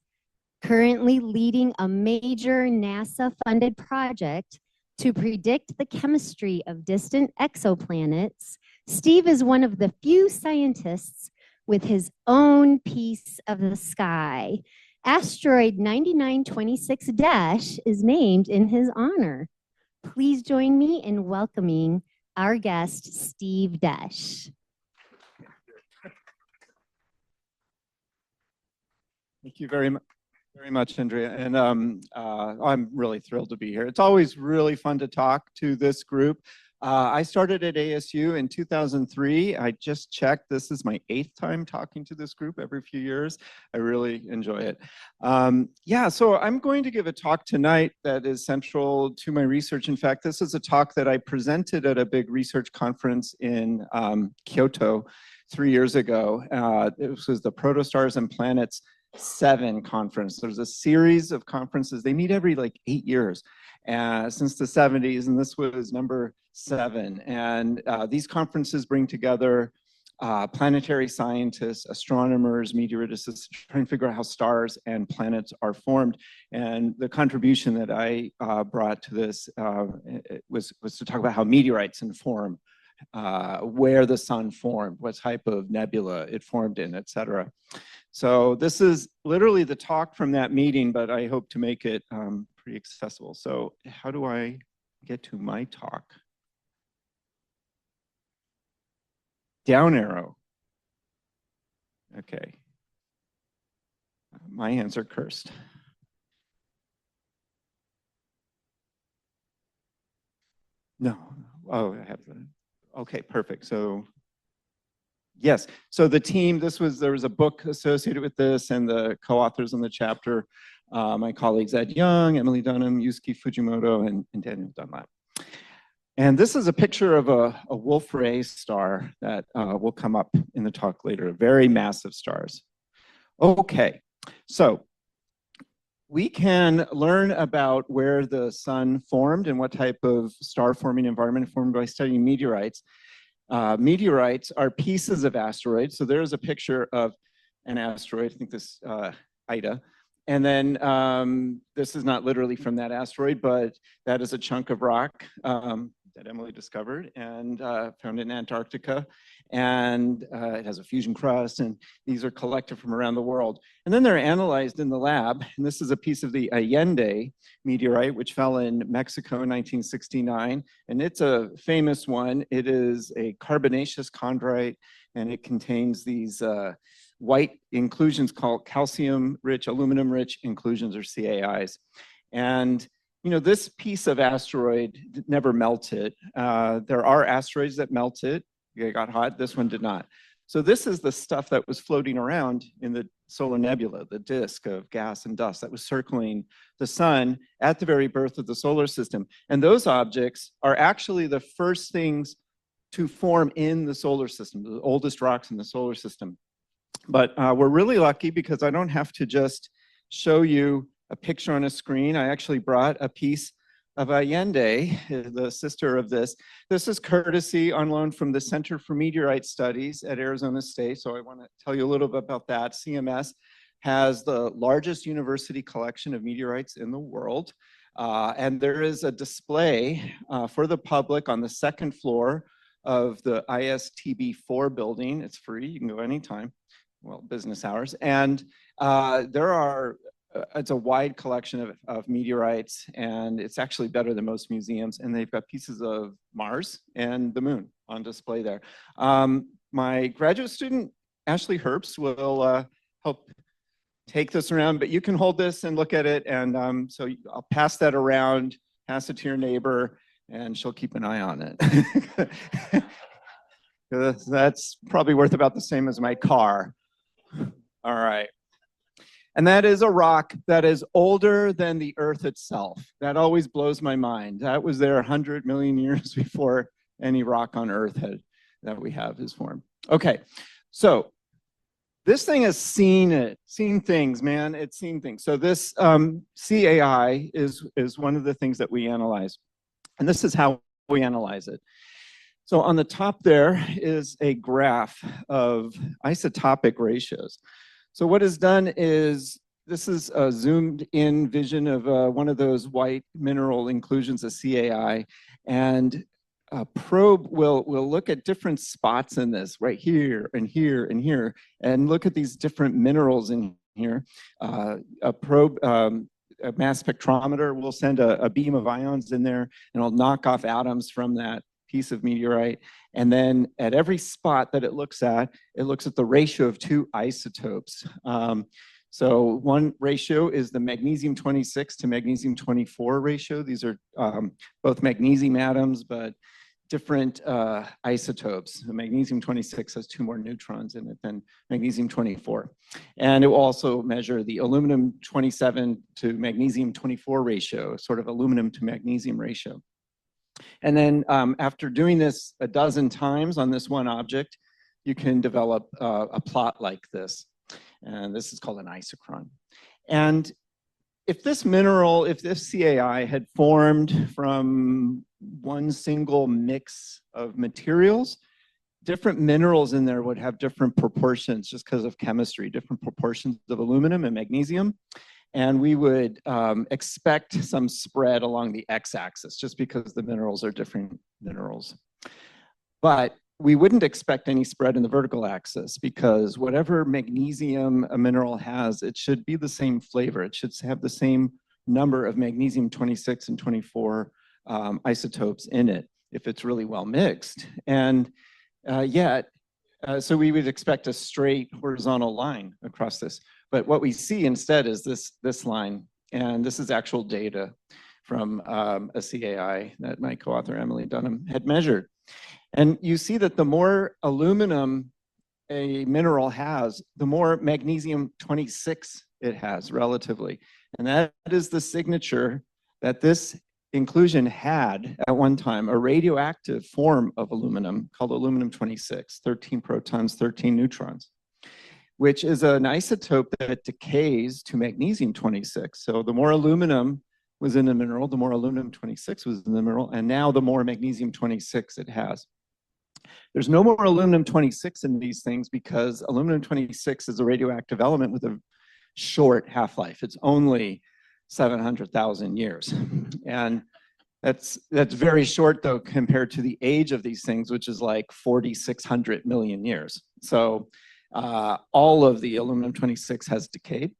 Currently leading a major NASA-funded project to predict the chemistry of distant exoplanets, Steve is one of the few scientists with his own piece of the sky. Asteroid 9926 Desch is named in his honor. Please join me in welcoming our guest, Steve Desch. Thank you very much, Andrea. And I'm really thrilled to be here. It's always really fun to talk to this group. I started at ASU in 2003. I just checked. This is my 8th time talking to this group every few years. I really enjoy it. Yeah, so I'm going to give a talk tonight that is central to my research. In fact, this is a talk that I presented at a big research conference in Kyoto 3 years ago. This was the Protostars and Planets 7 conference. There's a series of conferences. They meet every like 8 years since the 70s, and this was number 7. And these conferences bring together planetary scientists, astronomers, meteoriticists, to try and figure out how stars and planets are formed. And the contribution that I brought to this was to talk about how meteorites inform where the sun formed, what type of nebula it formed in, et cetera. So this is literally the talk from that meeting, but I hope to make it pretty accessible. So how do I get to my talk? Down arrow. Okay. My hands are cursed. No. Oh, I have the. Okay, perfect. So yes, so the team, there was a book associated with this, and the co-authors in the chapter, my colleagues Ed Young, Emily Dunham, Yusuke Fujimoto, and Daniel Dunlap. And this is a picture of a Wolf-Rayet star that will come up in the talk later, very massive stars. Okay, so we can learn about where the sun formed and what type of star-forming environment formed by studying meteorites. Meteorites are pieces of asteroids. So there's a picture of an asteroid, I think this Ida. And then this is not literally from that asteroid, but that is a chunk of rock. that Emily discovered and found in Antarctica. And it has a fusion crust, and these are collected from around the world. And then they're analyzed in the lab. And this is a piece of the Allende meteorite, which fell in Mexico in 1969. And it's a famous one. It is a carbonaceous chondrite, and it contains these white inclusions called calcium-rich, aluminum-rich inclusions, or CAIs. And you know, this piece of asteroid never melted. There are asteroids that melted. It got hot. This one did not. So this is the stuff that was floating around in the solar nebula, the disk of gas and dust that was circling the sun at the very birth of the solar system. And those objects are actually the first things to form in the solar system, the oldest rocks in the solar system. But we're really lucky because I don't have to just show you a picture on a screen. I actually brought a piece of Allende, the sister of this. This is courtesy on loan from the Center for Meteorite Studies at Arizona State. So I want to tell you a little bit about that. CMS has the largest university collection of meteorites in the world. And there is a display for the public on the second floor of the ISTB4 building. It's free, you can go anytime, well, business hours. And it's a wide collection of meteorites, and it's actually better than most museums. And they've got pieces of Mars and the moon on display there. My graduate student, Ashley Herbst, will help take this around, but you can hold this and look at it. And so I'll pass that around, pass it to your neighbor, and she'll keep an eye on it. That's probably worth about the same as my car. All right. And that is a rock that is older than the Earth itself. That always blows my mind. That was there 100 million years before any rock on Earth that we have is formed. Okay, so this thing has seen things, man. It's seen things. So this CAI is one of the things that we analyze. And this is how we analyze it. So on the top there is a graph of isotopic ratios. So what is done is, this is a zoomed in vision of one of those white mineral inclusions, a CAI, and a probe will look at different spots in this, right here and here and here, and look at these different minerals in here. A probe, a mass spectrometer will send a beam of ions in there, and it'll knock off atoms from that piece of meteorite. And then at every spot that it looks at the ratio of two isotopes. So one ratio is the magnesium-26 to magnesium-24 ratio. These are both magnesium atoms, but different isotopes. The magnesium-26 has 2 more neutrons in it than magnesium-24. And it will also measure the aluminum-27 to magnesium-24 ratio, sort of aluminum to magnesium ratio. And then after doing this a dozen times on this one object, you can develop a plot like this. And this is called an isochron. And if this mineral, if this CAI had formed from one single mix of materials, different minerals in there would have different proportions just because of chemistry, different proportions of aluminum and magnesium. And we would expect some spread along the x-axis just because the minerals are different minerals. But we wouldn't expect any spread in the vertical axis because whatever magnesium a mineral has, it should be the same flavor. It should have the same number of magnesium-26 and 24 isotopes in it if it's really well mixed. And so we would expect a straight horizontal line across this. But what we see instead is this line, and this is actual data from a CAI that my co-author Emily Dunham had measured. And you see that the more aluminum a mineral has, the more magnesium-26 it has relatively. And that is the signature that this inclusion had at one time, a radioactive form of aluminum called aluminum-26, 13 protons, 13 neutrons, which is an isotope that decays to magnesium-26. So the more aluminum was in the mineral, the more aluminum-26 was in the mineral, and now the more magnesium-26 it has. There's no more aluminum-26 in these things because aluminum-26 is a radioactive element with a short half-life. It's only 700,000 years. And That's very short though compared to the age of these things, which is like 4,600 million years. So all of the aluminum 26 has decayed,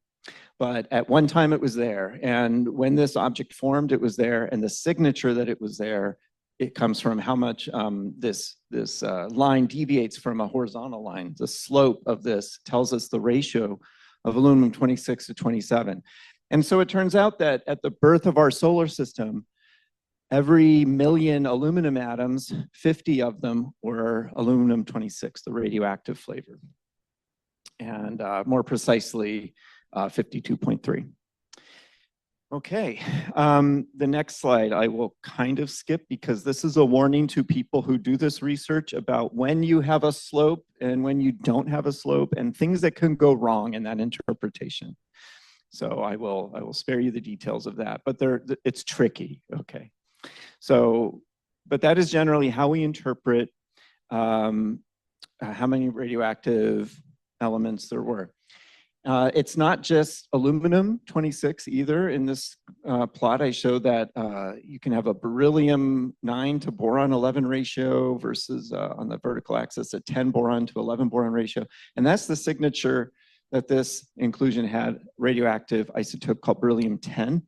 but at one time it was there. And when this object formed, it was there, and the signature that it was there, it comes from how much this line deviates from a horizontal line. The slope of this tells us the ratio of aluminum 26 to 27. And so it turns out that at the birth of our solar system, every million aluminum atoms, 50 of them were aluminum 26, the radioactive flavor. And more precisely, 52.3. Okay, the next slide I will kind of skip because this is a warning to people who do this research about when you have a slope and when you don't have a slope and things that can go wrong in that interpretation. So I will spare you the details of that, but it's tricky, okay. So, but that is generally how we interpret how many radioactive elements there were. It's not just aluminum 26 either. In this plot, I show that you can have a beryllium 9 to boron 11 ratio versus on the vertical axis a 10 boron to 11 boron ratio. And that's the signature that this inclusion had, radioactive isotope called beryllium 10,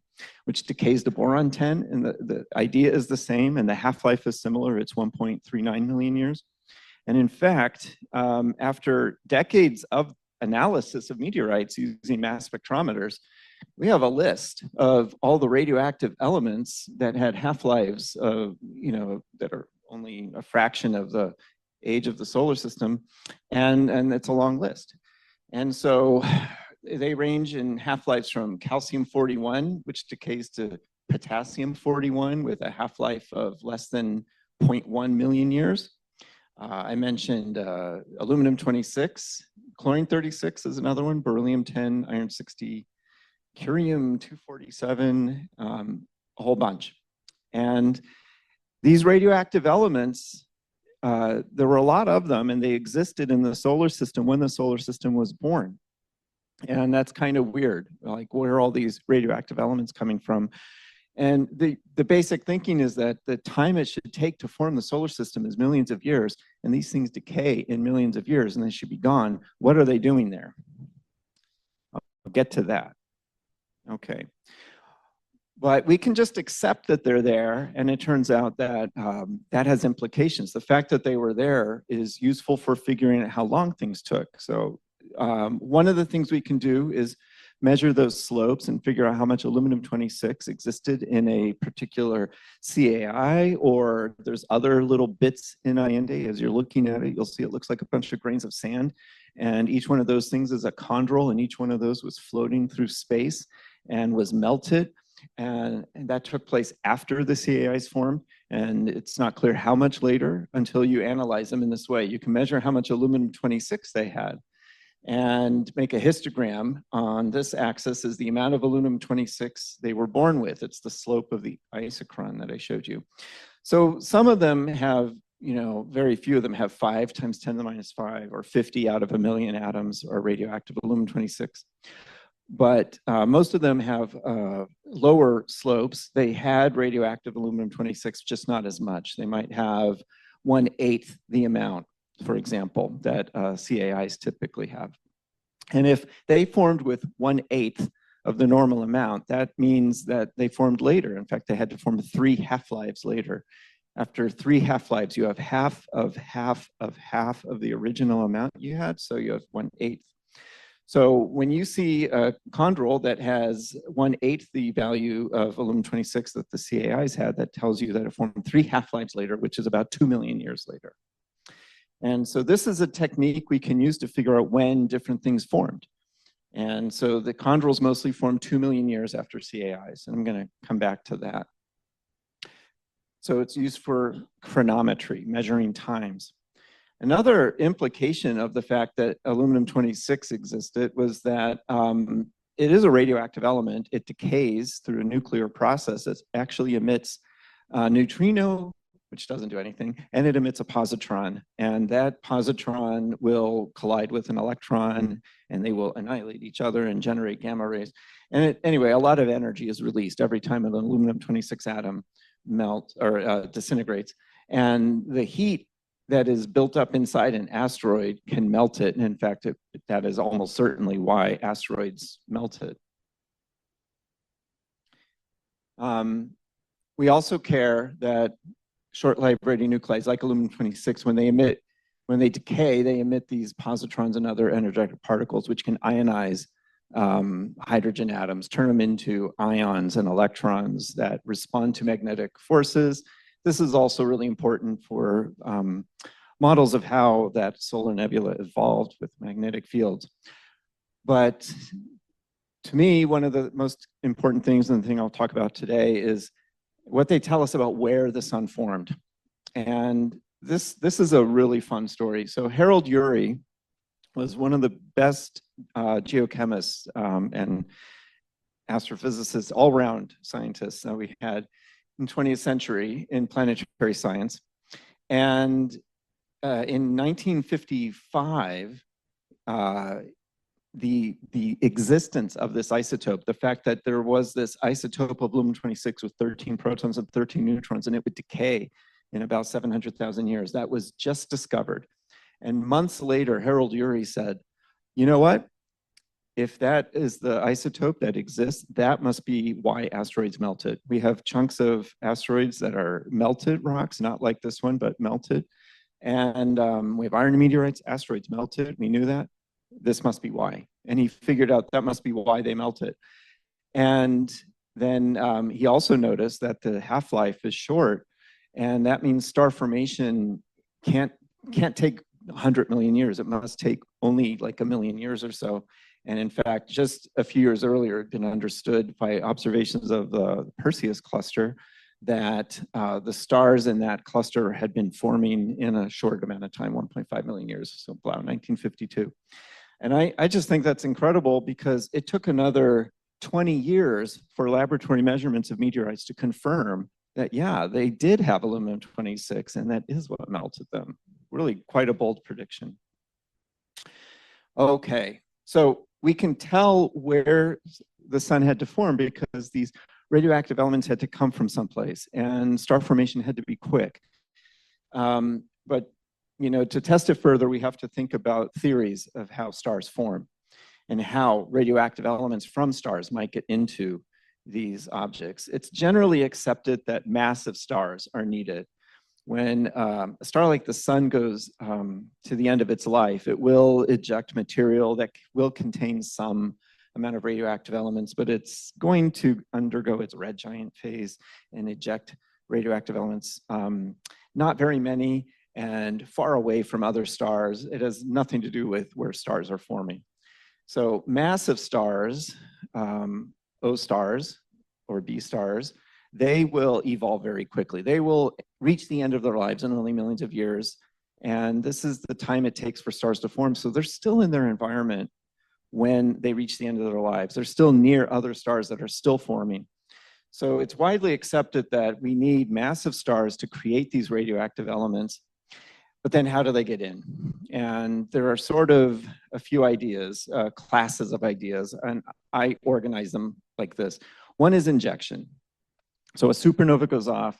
which decays to boron 10. And the idea is the same, and the half-life is similar. It's 1.39 million years. And in fact, after decades of analysis of meteorites using mass spectrometers, we have a list of all the radioactive elements that had half-lives of, that are only a fraction of the age of the solar system, and it's a long list. And so they range in half-lives from calcium-41, which decays to potassium-41 with a half-life of less than 0.1 million years. I mentioned aluminum-26, chlorine-36 is another one, beryllium-10, iron-60, curium-247, a whole bunch. And these radioactive elements, there were a lot of them, and they existed in the solar system when the solar system was born. And that's kind of weird, like where are all these radioactive elements coming from? And the basic thinking is that the time it should take to form the solar system is millions of years, and these things decay in millions of years and they should be gone. What are they doing there? I'll get to that. Okay. But we can just accept that they're there, and it turns out that that has implications. The fact that they were there is useful for figuring out how long things took. So one of the things we can do is measure those slopes and figure out how much aluminum-26 existed in a particular CAI, or there's other little bits in Allende. As you're looking at it, you'll see it looks like a bunch of grains of sand, and each one of those things is a chondrule, and each one of those was floating through space and was melted. And that took place after the CAIs formed, and it's not clear how much later until you analyze them in this way. You can measure how much aluminum-26 they had and make a histogram. On this axis is the amount of aluminum-26 they were born with. It's the slope of the isochron that I showed you. So some of them have, very few of them have 5 times 10 to the minus 5, or 50 out of a million atoms are radioactive aluminum-26. But most of them have lower slopes. They had radioactive aluminum-26, just not as much. They might have 1/8 the amount, for example, that CAIs typically have. And if they formed with 1/8 of the normal amount, that means that they formed later. In fact, they had to form 3 half-lives later. After 3 half-lives, you have half of the original amount you had, so you have 1/8. So when you see a chondrule that has 1/8 the value of aluminum-26 that the CAIs had, that tells you that it formed 3 half-lives later, which is about 2 million years later. And so this is a technique we can use to figure out when different things formed. And so the chondrules mostly formed 2 million years after CAIs, and I'm going to come back to that. So it's used for chronometry, measuring times. Another implication of the fact that aluminum-26 existed was that it is a radioactive element. It decays through a nuclear process. It actually emits a neutrino, which doesn't do anything, and it emits a positron. And that positron will collide with an electron, and they will annihilate each other and generate gamma rays. And anyway, a lot of energy is released every time an aluminum-26 atom melt or disintegrates. And the heat that is built up inside an asteroid can melt it. And in fact, that is almost certainly why asteroids melt it. We also care that short-lived radionuclides like aluminum-26, when they decay, they emit these positrons and other energetic particles, which can ionize hydrogen atoms, turn them into ions and electrons that respond to magnetic forces. This is also really important for models of how that solar nebula evolved with magnetic fields. But to me, one of the most important things, and the thing I'll talk about today, is what they tell us about where the sun formed. And this is a really fun story. So Harold Urey was one of the best geochemists and astrophysicists, all-round scientists that we had in the 20th century in planetary science. And in 1955, the existence of this isotope, the fact that there was this isotope of aluminum-26 with 13 protons and 13 neutrons, and it would decay in about 700,000 years, that was just discovered. And months later, Harold Urey said, you know what? If that is the isotope that exists, that must be why asteroids melted. We have chunks of asteroids that are melted rocks, not like this one, but melted. And we have iron meteorites, asteroids melted. We knew that. This must be why. And he figured out that must be why they melted. And then he also noticed that the half-life is short, and that means star formation can't take 100 million years. It must take only like 1 million years or so. And in fact, just a few years earlier, it had been understood by observations of the Perseus cluster that the stars in that cluster had been forming in a short amount of time, 1.5 million years. So, wow, 1952. And I just think that's incredible because it took another 20 years for laboratory measurements of meteorites to confirm that, yeah, they did have aluminum-26, and that is what melted them. Really quite a bold prediction. Okay, so we can tell where the sun had to form because these radioactive elements had to come from someplace, and star formation had to be quick. But you know, to test it further, we have to think about theories of how stars form and how radioactive elements from stars might get into these objects. It's generally accepted that massive stars are needed. When a star like the sun goes to the end of its life, it will eject material that will contain some amount of radioactive elements, but it's going to undergo its red giant phase and eject radioactive elements, not very many and far away from other stars. It has nothing to do with where stars are forming. So massive stars, O stars or B stars, they will evolve very quickly. They will reach the end of their lives in only millions of years. And this is the time it takes for stars to form. So they're still in their environment when they reach the end of their lives. They're still near other stars that are still forming. So it's widely accepted that we need massive stars to create these radioactive elements. But then how do they get in? And there are sort of a few ideas, classes of ideas, and I organize them like this. One is injection. So a supernova goes off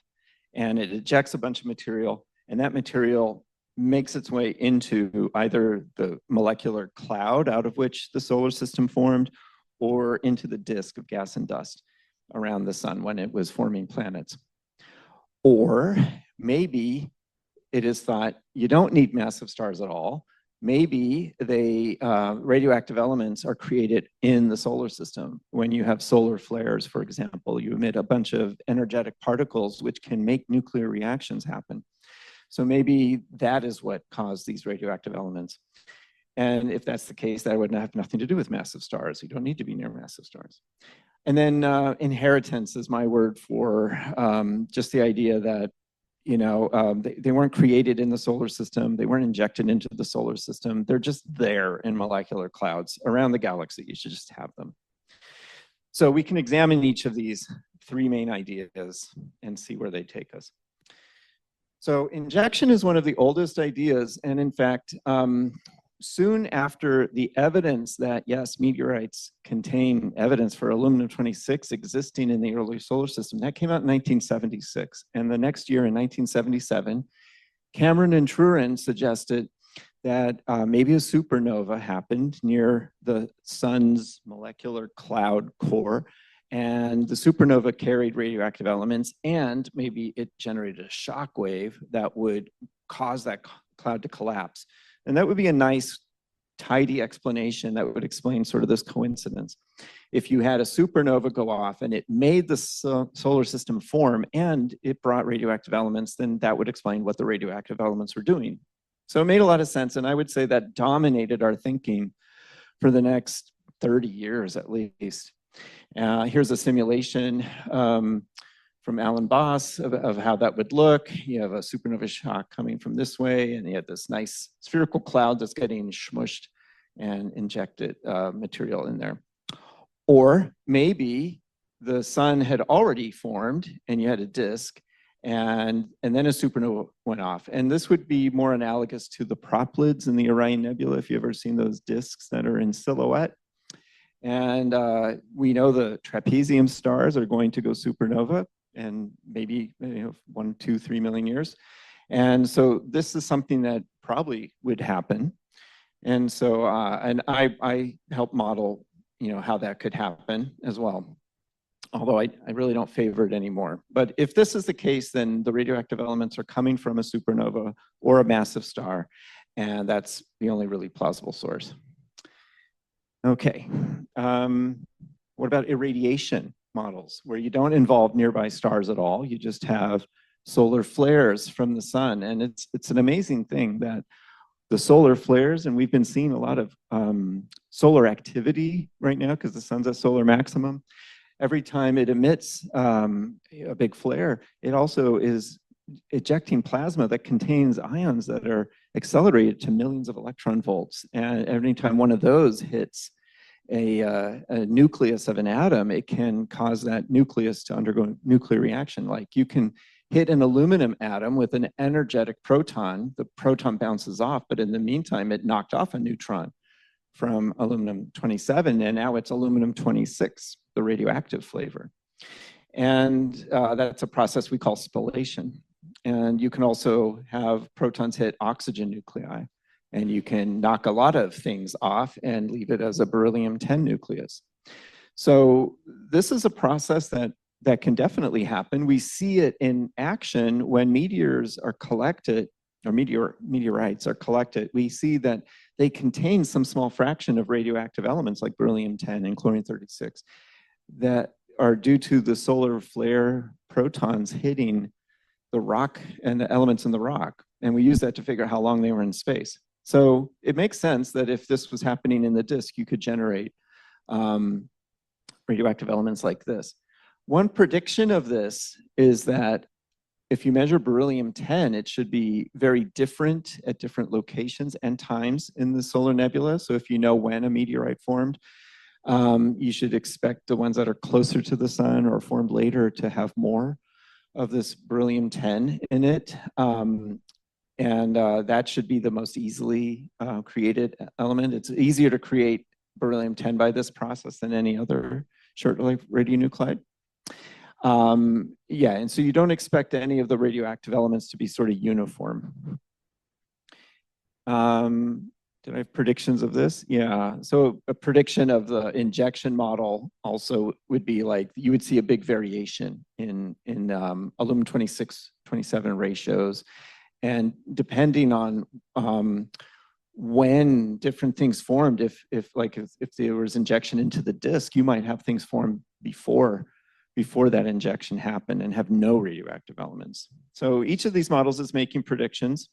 and it ejects a bunch of material, and that material makes its way into either the molecular cloud out of which the solar system formed or into the disk of gas and dust around the sun when it was forming planets. Or maybe it is thought you don't need massive stars at all. Maybe they radioactive elements are created in the solar system. When you have solar flares, for example, you emit a bunch of energetic particles which can make nuclear reactions happen. So maybe that is what caused these radioactive elements. And if that's the case, that would have nothing to do with massive stars. You don't need to be near massive stars. And then inheritance is my word for just the idea that they weren't created in the solar system. They weren't injected into the solar system. They're just there in molecular clouds around the galaxy. You should just have them. So we can examine each of these three main ideas and see where they take us. So injection is one of the oldest ideas. And in fact, soon after the evidence that, yes, meteorites contain evidence for aluminum-26 existing in the early solar system, that came out in 1976. And the next year in 1977, Cameron and Truran suggested that maybe a supernova happened near the sun's molecular cloud core, and the supernova carried radioactive elements, and maybe it generated a shock wave that would cause that cloud to collapse. And that would be a nice, tidy explanation that would explain sort of this coincidence. If you had a supernova go off and it made the solar system form and it brought radioactive elements, then that would explain what the radioactive elements were doing. So it made a lot of sense, and I would say that dominated our thinking for the next 30 years at least. Here's a simulation from Alan Boss of how that would look. You have a supernova shock coming from this way, and you have this nice spherical cloud that's getting smushed and injected material in there. Or maybe the sun had already formed and you had a disk, and then a supernova went off. And this would be more analogous to the Proplids in the Orion Nebula, if you've ever seen those disks that are in silhouette. And we know the trapezium stars are going to go supernova, and maybe 1, 2, 3 million years. And so this is something that probably would happen. And so, and I help model, how that could happen as well. Although I really don't favor it anymore. But if this is the case, then the radioactive elements are coming from a supernova or a massive star, and that's the only really plausible source. Okay, what about irradiation models, where you don't involve nearby stars at all? You just have solar flares from the sun. And it's an amazing thing that the solar flares, and we've been seeing a lot of solar activity right now because the sun's at solar maximum. Every time it emits a big flare, it also is ejecting plasma that contains ions that are accelerated to millions of electron volts. And every time one of those hits a nucleus of an atom, it can cause that nucleus to undergo nuclear reaction. Like you can hit an aluminum atom with an energetic proton, the proton bounces off, but in the meantime, it knocked off a neutron from aluminum-27, and now it's aluminum-26, the radioactive flavor. And that's a process we call spallation. And you can also have protons hit oxygen nuclei, and you can knock a lot of things off and leave it as a beryllium-10 nucleus. So this is a process that can definitely happen. We see it in action when meteors are collected, or meteorites are collected. We see that they contain some small fraction of radioactive elements like beryllium-10 and chlorine-36 that are due to the solar flare protons hitting the rock and the elements in the rock. And we use that to figure out how long they were in space. So it makes sense that if this was happening in the disk, you could generate radioactive elements like this. One prediction of this is that if you measure beryllium-10, it should be very different at different locations and times in the solar nebula. So if you know when a meteorite formed, you should expect the ones that are closer to the sun or formed later to have more of this beryllium-10 in it. That should be the most easily created element. It's easier to create beryllium-10 by this process than any other short-lived radionuclide. Yeah, and so you don't expect any of the radioactive elements to be sort of uniform. Did I have predictions of this? Yeah, so a prediction of the injection model also would be like, you would see a big variation in aluminum-26, 27 ratios. And depending on when different things formed, if there was injection into the disk, you might have things form before that injection happened and have no radioactive elements. So each of these models is making predictions.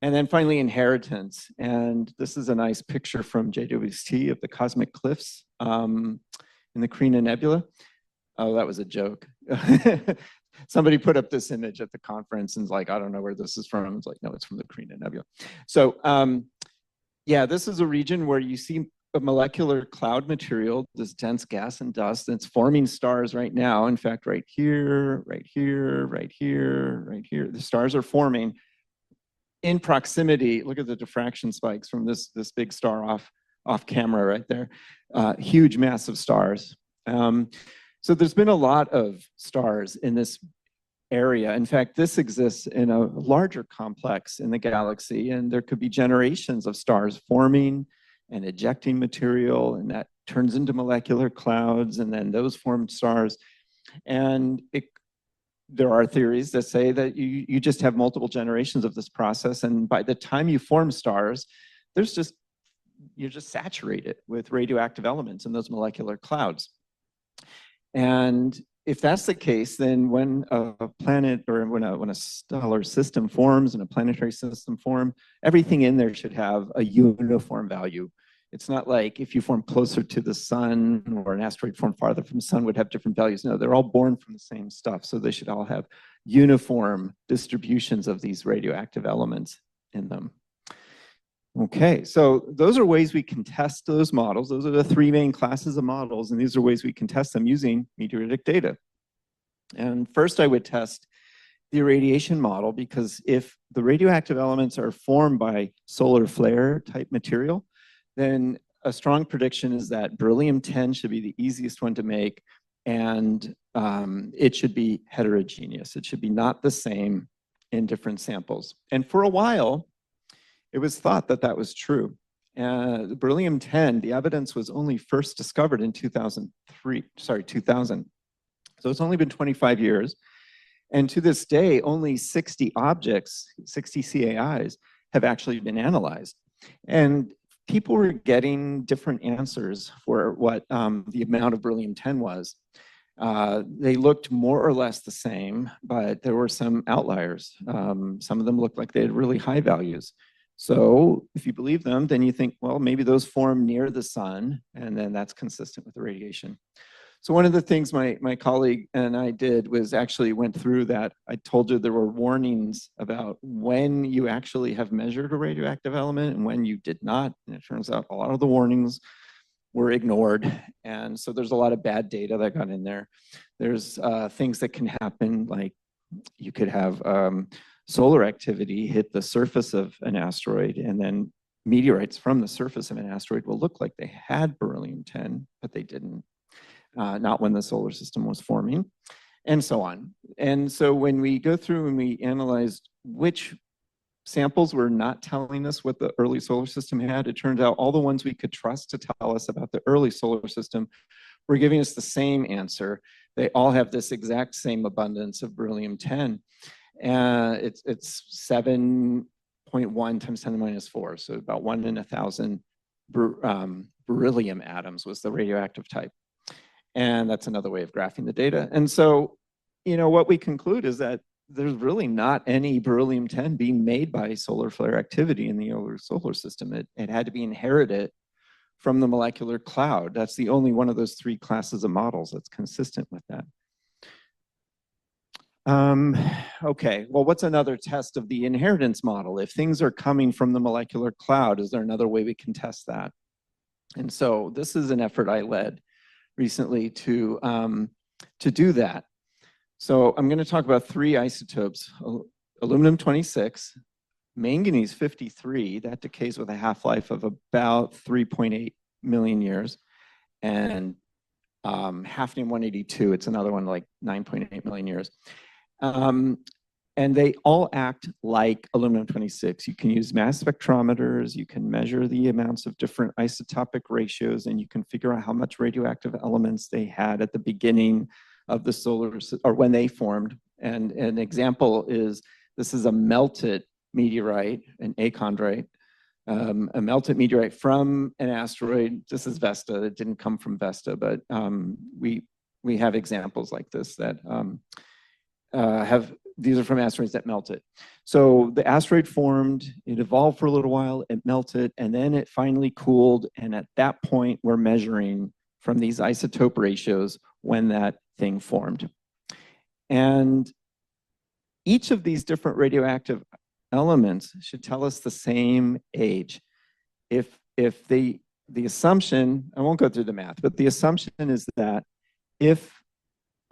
And then finally, inheritance. And this is a nice picture from JWST of the cosmic cliffs in the Carina Nebula. Oh, that was a joke. Somebody put up this image at the conference and was like, I don't know where this is from. It's like, no, it's from the Carina Nebula. So yeah, this is a region where you see a molecular cloud material, this dense gas and dust, and it's forming stars right now. In fact, right here, right here, right here, right here, the stars are forming in proximity, look at the diffraction spikes from this big star off camera right there. Huge, massive stars. So there's been a lot of stars in this area. In fact, this exists in a larger complex in the galaxy, and there could be generations of stars forming and ejecting material, and that turns into molecular clouds, and then those form stars. And there are theories that say that you just have multiple generations of this process, and by the time you form stars, you're just saturated with radioactive elements in those molecular clouds. And if that's the case, then when a planet or when a stellar system forms and a planetary system form, everything in there should have a uniform value. It's not like if you form closer to the sun or an asteroid formed farther from the sun would have different values. No, they're all born from the same stuff. So they should all have uniform distributions of these radioactive elements in them. Okay, so those are ways we can test those models. Those are the three main classes of models, and these are ways we can test them using meteoritic data. And first I would test the irradiation model, because if the radioactive elements are formed by solar flare type material, then a strong prediction is that beryllium-10 should be the easiest one to make, and it should be heterogeneous. It should be not the same in different samples. And for a while, it was thought that that was true. The beryllium-10, the evidence was only first discovered in 2000. So it's only been 25 years. And to this day, only 60 objects, 60 CAIs, have actually been analyzed. And people were getting different answers for what the amount of beryllium-10 was. They looked more or less the same, but there were some outliers. Some of them looked like they had really high values. So if you believe them, then you think, well, maybe those form near the sun, and then that's consistent with the radiation. So one of the things my colleague and I did was actually went through that. I told you there were warnings about when you actually have measured a radioactive element and when you did not. And it turns out a lot of the warnings were ignored. And so there's a lot of bad data that got in there. There's things that can happen, like you could have solar activity hit the surface of an asteroid, and then meteorites from the surface of an asteroid will look like they had beryllium-10, but they didn't. Not when the solar system was forming, and so on. And so when we go through and we analyzed which samples were not telling us what the early solar system had, it turned out all the ones we could trust to tell us about the early solar system were giving us the same answer. They all have this exact same abundance of beryllium-10. It's 7.1 times 10 to the minus 4, so about 1 in 1,000 beryllium atoms was the radioactive type. And that's another way of graphing the data. And so, what we conclude is that there's really not any beryllium-10 being made by solar flare activity in the Yoder solar system. It had to be inherited from the molecular cloud. That's the only one of those three classes of models that's consistent with that. Okay, well, what's another test of the inheritance model? If things are coming from the molecular cloud, is there another way we can test that? And so this is an effort I led recently to do that. So I'm going to talk about three isotopes: aluminum-26, manganese-53, that decays with a half-life of about 3.8 million years, and hafnium-182, it's another one like 9.8 million years. And they all act like aluminum-26. You can use mass spectrometers, you can measure the amounts of different isotopic ratios, and you can figure out how much radioactive elements they had at the beginning of the solar, or when they formed. And an example is, this is a melted meteorite, an achondrite, a melted meteorite from an asteroid. This is Vesta. It didn't come from Vesta, but we have examples like this that these are from asteroids that melted. So the asteroid formed, it evolved for a little while, it melted, and then it finally cooled. And at that point, we're measuring from these isotope ratios when that thing formed. And each of these different radioactive elements should tell us the same age. If the assumption, I won't go through the math, but the assumption is that if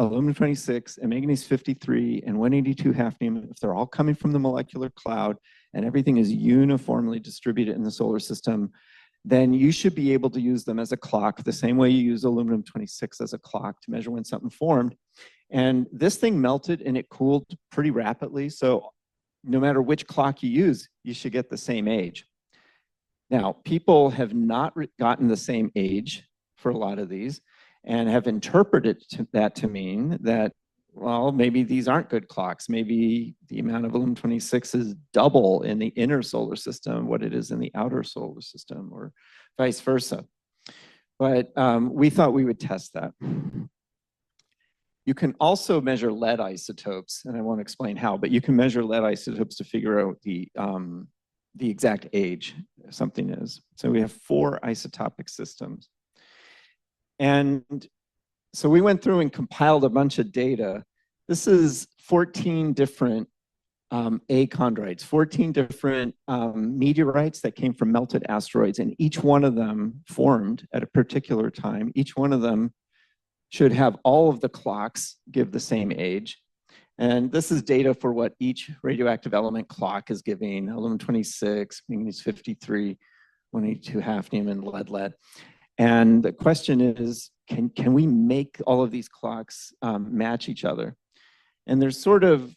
aluminum-26 and manganese-53 and 182 hafnium, if they're all coming from the molecular cloud, and everything is uniformly distributed in the solar system, then you should be able to use them as a clock the same way you use aluminum-26 as a clock to measure when something formed. And this thing melted and it cooled pretty rapidly. So no matter which clock you use, you should get the same age. Now, people have not gotten the same age for a lot of these and have interpreted that to mean that, well, maybe these aren't good clocks. Maybe the amount of aluminum-26 is double in the inner solar system what it is in the outer solar system, or vice versa. But we thought we would test that. You can also measure lead isotopes, and I won't explain how, but you can measure lead isotopes to figure out the exact age something is. So we have 4 isotopic systems. And so we went through and compiled a bunch of data. This is 14 different achondrites, 14 different meteorites that came from melted asteroids, and each one of them formed at a particular time. Each one of them should have all of the clocks give the same age. And this is data for what each radioactive element clock is giving: aluminum-26, manganese-53, 182 hafnium, and lead. And the question is, can we make all of these clocks match each other? And there's sort of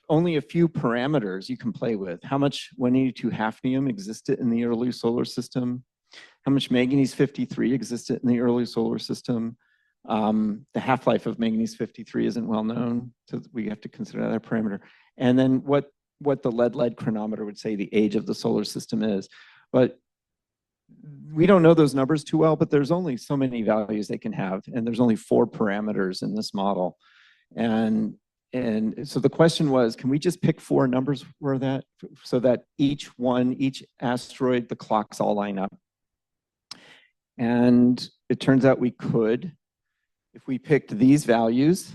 only a few parameters you can play with. How much 182 hafnium existed in the early solar system? How much manganese-53 existed in the early solar system? The half-life of manganese-53 isn't well known, so we have to consider that parameter. And then what the lead chronometer would say the age of the solar system is. But we don't know those numbers too well, but there's only so many values they can have, and there's only 4 parameters in this model. And so the question was, can we just pick 4 numbers for that, so that each asteroid, the clocks all line up? And it turns out we could. If we picked these values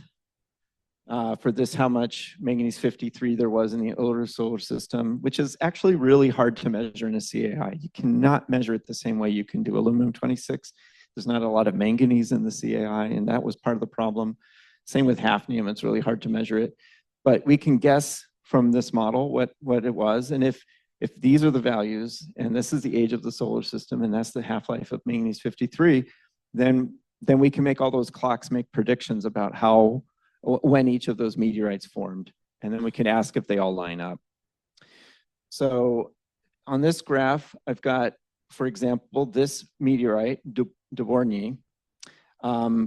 for this, how much manganese-53 there was in the older solar system, which is actually really hard to measure in a CAI. You cannot measure it the same way you can do aluminum-26. There's not a lot of manganese in the CAI, and that was part of the problem. Same with hafnium, it's really hard to measure it. But we can guess from this model what it was. And if these are the values, and this is the age of the solar system, and that's the half-life of manganese-53, then we can make all those clocks make predictions about when each of those meteorites formed. And then we can ask if they all line up. So on this graph, I've got, for example, this meteorite, Dvorny.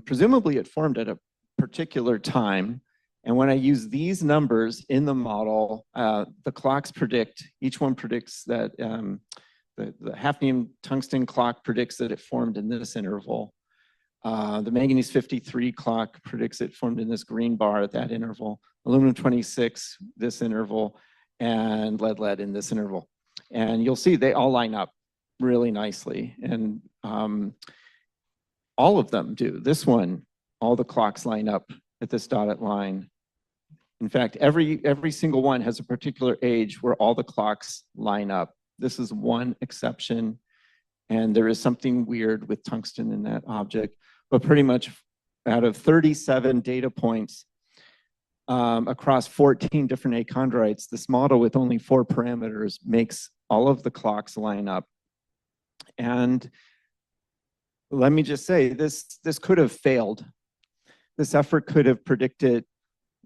Presumably it formed at a particular time. And when I use these numbers in the model, the clocks predict, each one predicts that the hafnium tungsten clock predicts that it formed in this interval. The manganese-53 clock predicts it formed in this green bar at that interval, aluminum-26, this interval, and lead in this interval. And you'll see they all line up really nicely. And all of them do. This one, all the clocks line up at this dotted line. In fact, every single one has a particular age where all the clocks line up. This is one exception, and there is something weird with tungsten in that object. But pretty much out of 37 data points across 14 different achondrites, this model with only 4 parameters makes all of the clocks line up. And let me just say, this could have failed. This effort could have predicted,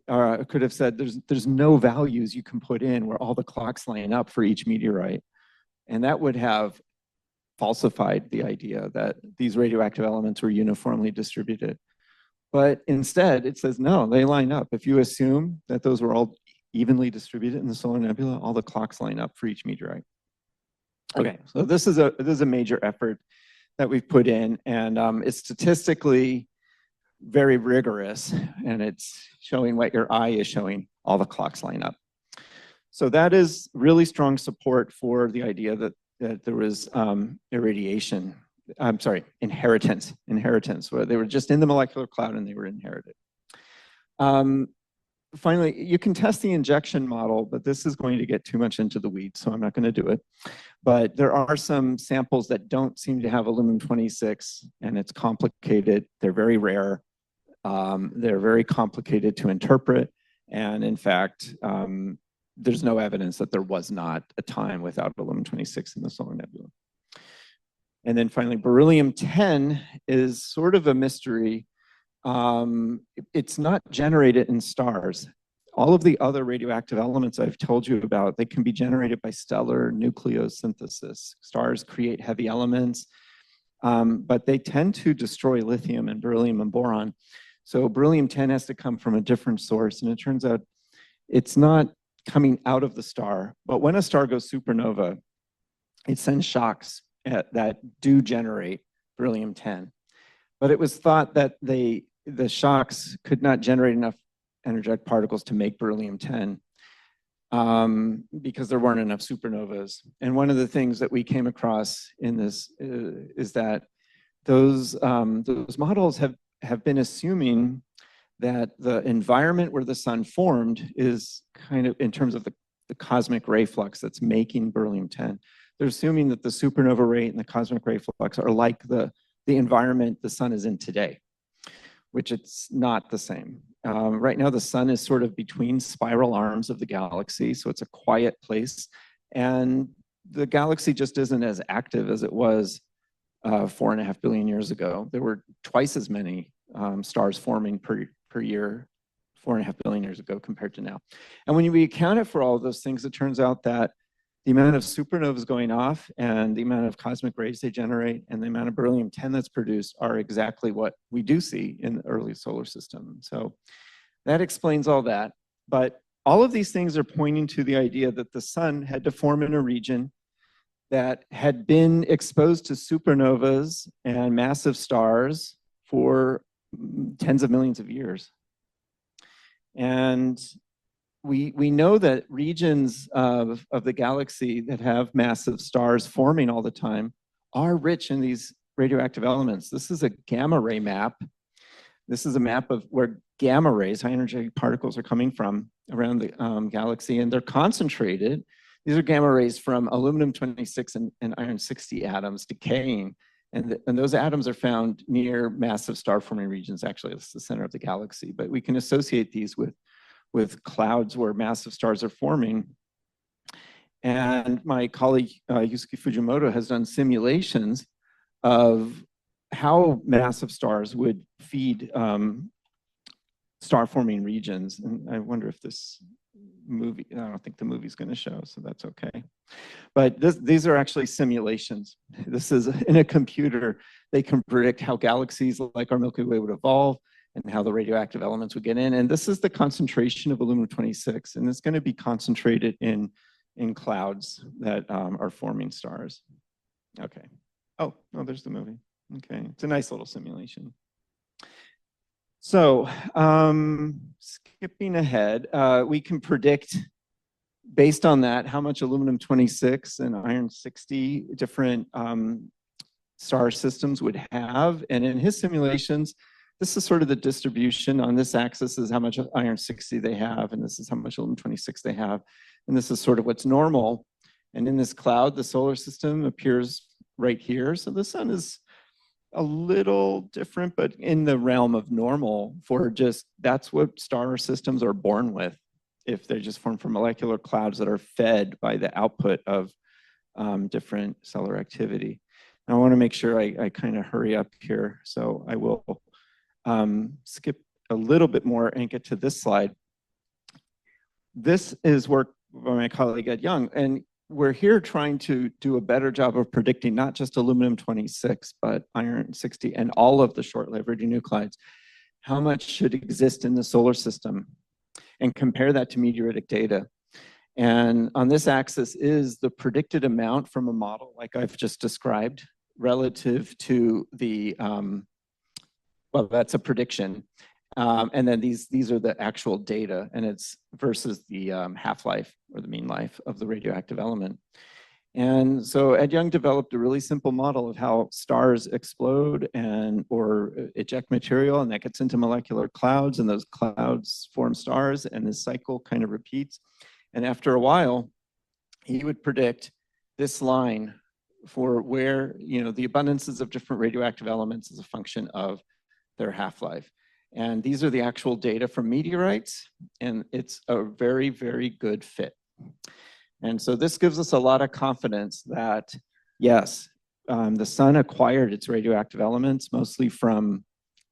could have said there's no values you can put in where all the clocks line up for each meteorite. And that would have falsified the idea that these radioactive elements were uniformly distributed. But instead, it says, no, they line up. If you assume that those were all evenly distributed in the solar nebula, all the clocks line up for each meteorite. Okay, so this is a major effort that we've put in, and it's statistically very rigorous, and it's showing what your eye is showing, all the clocks line up. So that is really strong support for the idea that there was inheritance, where they were just in the molecular cloud and they were inherited. Finally, you can test the injection model, but this is going to get too much into the weeds, so I'm not going to do it. But there are some samples that don't seem to have aluminum-26, and it's complicated. They're very rare. They're very complicated to interpret. And in fact, there's no evidence that there was not a time without aluminum-26 in the solar nebula. And then finally, beryllium-10 is sort of a mystery. It's not generated in stars. All of the other radioactive elements I've told you about, they can be generated by stellar nucleosynthesis. Stars create heavy elements, but they tend to destroy lithium and beryllium and boron. So beryllium-10 has to come from a different source, and it turns out it's not coming out of the star. But when a star goes supernova, it sends shocks that do generate beryllium-10. But it was thought that the shocks could not generate enough energetic particles to make beryllium-10 because there weren't enough supernovas. And one of the things that we came across in this is that those models have been assuming that the environment where the sun formed is kind of, in terms of the cosmic ray flux that's making beryllium-10, they're assuming that the supernova rate and the cosmic ray flux are like the environment the sun is in today, which it's not the same. Right now, the sun is sort of between spiral arms of the galaxy, so it's a quiet place. And the galaxy just isn't as active as it was 4.5 billion years ago. There were twice as many stars forming per year 4.5 billion years ago compared to now. And when we accounted for all of those things, it turns out that the amount of supernovas going off and the amount of cosmic rays they generate and the amount of beryllium-10 that's produced are exactly what we do see in the early solar system. So that explains all that. But all of these things are pointing to the idea that the sun had to form in a region that had been exposed to supernovas and massive stars for tens of millions of years. And we know that regions of the galaxy that have massive stars forming all the time are rich in these radioactive elements. This is a gamma ray map. This is a map of where gamma rays, high energy particles, are coming from around the galaxy, and they're concentrated. These are gamma rays from aluminum-26 and iron-60 atoms decaying. And those atoms are found near massive star-forming regions. Actually, it's the center of the galaxy. But we can associate these with clouds where massive stars are forming. And my colleague, Yusuke Fujimoto, has done simulations of how massive stars would feed star-forming regions. And I wonder if this movie, I don't think the movie's going to show, so that's okay. But these are actually simulations. This is in a computer. They can predict how galaxies like our Milky Way would evolve and how the radioactive elements would get in. And this is the concentration of aluminum-26, and it's going to be concentrated in clouds that are forming stars. Okay. Oh, no, there's the movie. Okay, it's a nice little simulation. So skipping ahead, we can predict, based on that, how much aluminum-26 and iron-60 different star systems would have. And in his simulations, this is sort of the distribution. On this axis is how much iron-60 they have, and this is how much aluminum-26 they have. And this is sort of what's normal. And in this cloud, the solar system appears right here. So the sun is a little different, but in the realm of normal for just, that's what star systems are born with, if they just form from molecular clouds that are fed by the output of different stellar activity. And I want to make sure I kind of hurry up here. So I will skip a little bit more and get to this slide. This is work by my colleague Ed Young, and we're here trying to do a better job of predicting not just aluminum-26, but iron-60 and all of the short-lived radionuclides. How much should exist in the solar system, and compare that to meteoritic data. And on this axis is the predicted amount from a model like I've just described relative to the, well, that's a prediction. And then these are the actual data, and it's versus the half-life or the mean life of the radioactive element. And so Ed Young developed a really simple model of how stars explode or eject material, and that gets into molecular clouds, and those clouds form stars, and this cycle kind of repeats. And after a while, he would predict this line for where, the abundances of different radioactive elements is a function of their half-life. And these are the actual data from meteorites, and it's a very, very good fit. And so this gives us a lot of confidence that, yes, the sun acquired its radioactive elements mostly from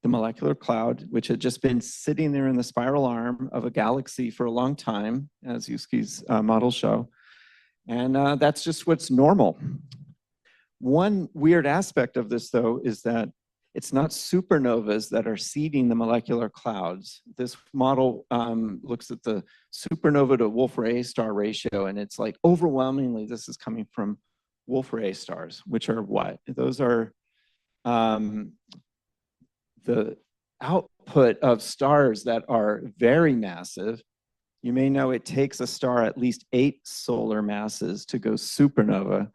the molecular cloud, which had just been sitting there in the spiral arm of a galaxy for a long time, as Yuski's models show. And that's just what's normal. One weird aspect of this, though, is that it's not supernovas that are seeding the molecular clouds. This model looks at the supernova to Wolf-Rayet star ratio, and it's like overwhelmingly this is coming from Wolf-Rayet stars, which are what? Those are the output of stars that are very massive. You may know it takes a star at least 8 solar masses to go supernova.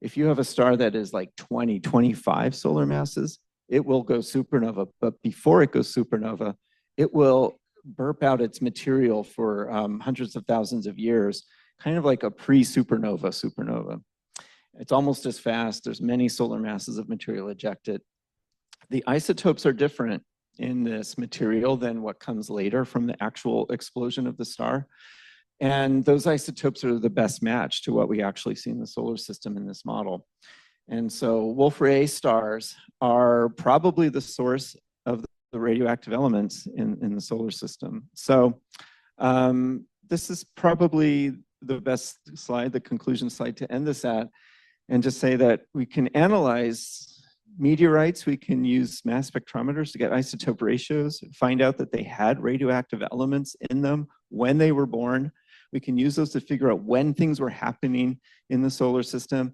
If you have a star that is like 20, 25 solar masses, it will go supernova. But before it goes supernova, it will burp out its material for hundreds of thousands of years, kind of like a pre-supernova supernova. It's almost as fast. There's many solar masses of material ejected. The isotopes are different in this material than what comes later from the actual explosion of the star. And those isotopes are the best match to what we actually see in the solar system in this model. And so Wolf-Rayet stars are probably the source of the radioactive elements in the solar system. So this is probably the best slide, the conclusion slide to end this at, and just say that we can analyze meteorites, we can use mass spectrometers to get isotope ratios, find out that they had radioactive elements in them when they were born. We can use those to figure out when things were happening in the solar system.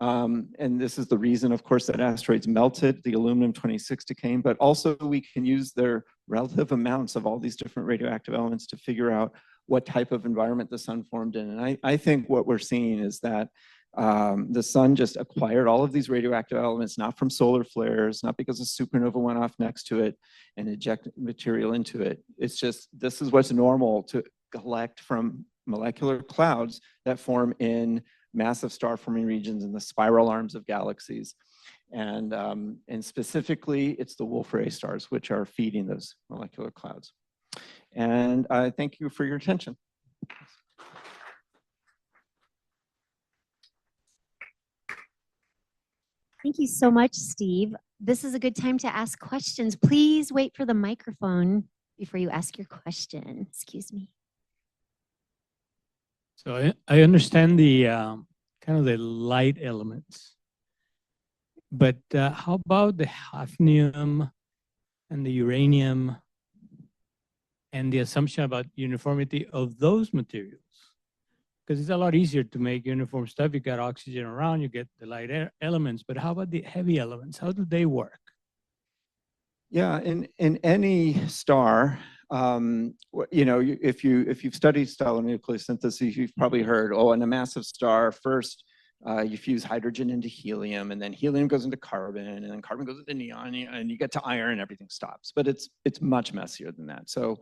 And this is the reason, of course, that asteroids melted, the aluminum-26 decaying, but also we can use their relative amounts of all these different radioactive elements to figure out what type of environment the sun formed in. And I think what we're seeing is that the sun just acquired all of these radioactive elements, not from solar flares, not because a supernova went off next to it and ejected material into it. It's just, this is what's normal to collect from molecular clouds that form in massive star-forming regions in the spiral arms of galaxies. And specifically, it's the Wolf-Rayet stars, which are feeding those molecular clouds. And I thank you for your attention. Thank you so much, Steve. This is a good time to ask questions. Please wait for the microphone before you ask your question. Excuse me. So I understand the kind of the light elements, but how about the hafnium and the uranium and the assumption about uniformity of those materials? Because it's a lot easier to make uniform stuff. You got oxygen around, you get the light elements, but how about the heavy elements? How do they work? Yeah, in any star, you know, if you've studied stellar nucleosynthesis, you've probably heard, oh, in a massive star, first you fuse hydrogen into helium, and then helium goes into carbon, and then carbon goes into neon, and you get to iron, and everything stops. But it's much messier than that. So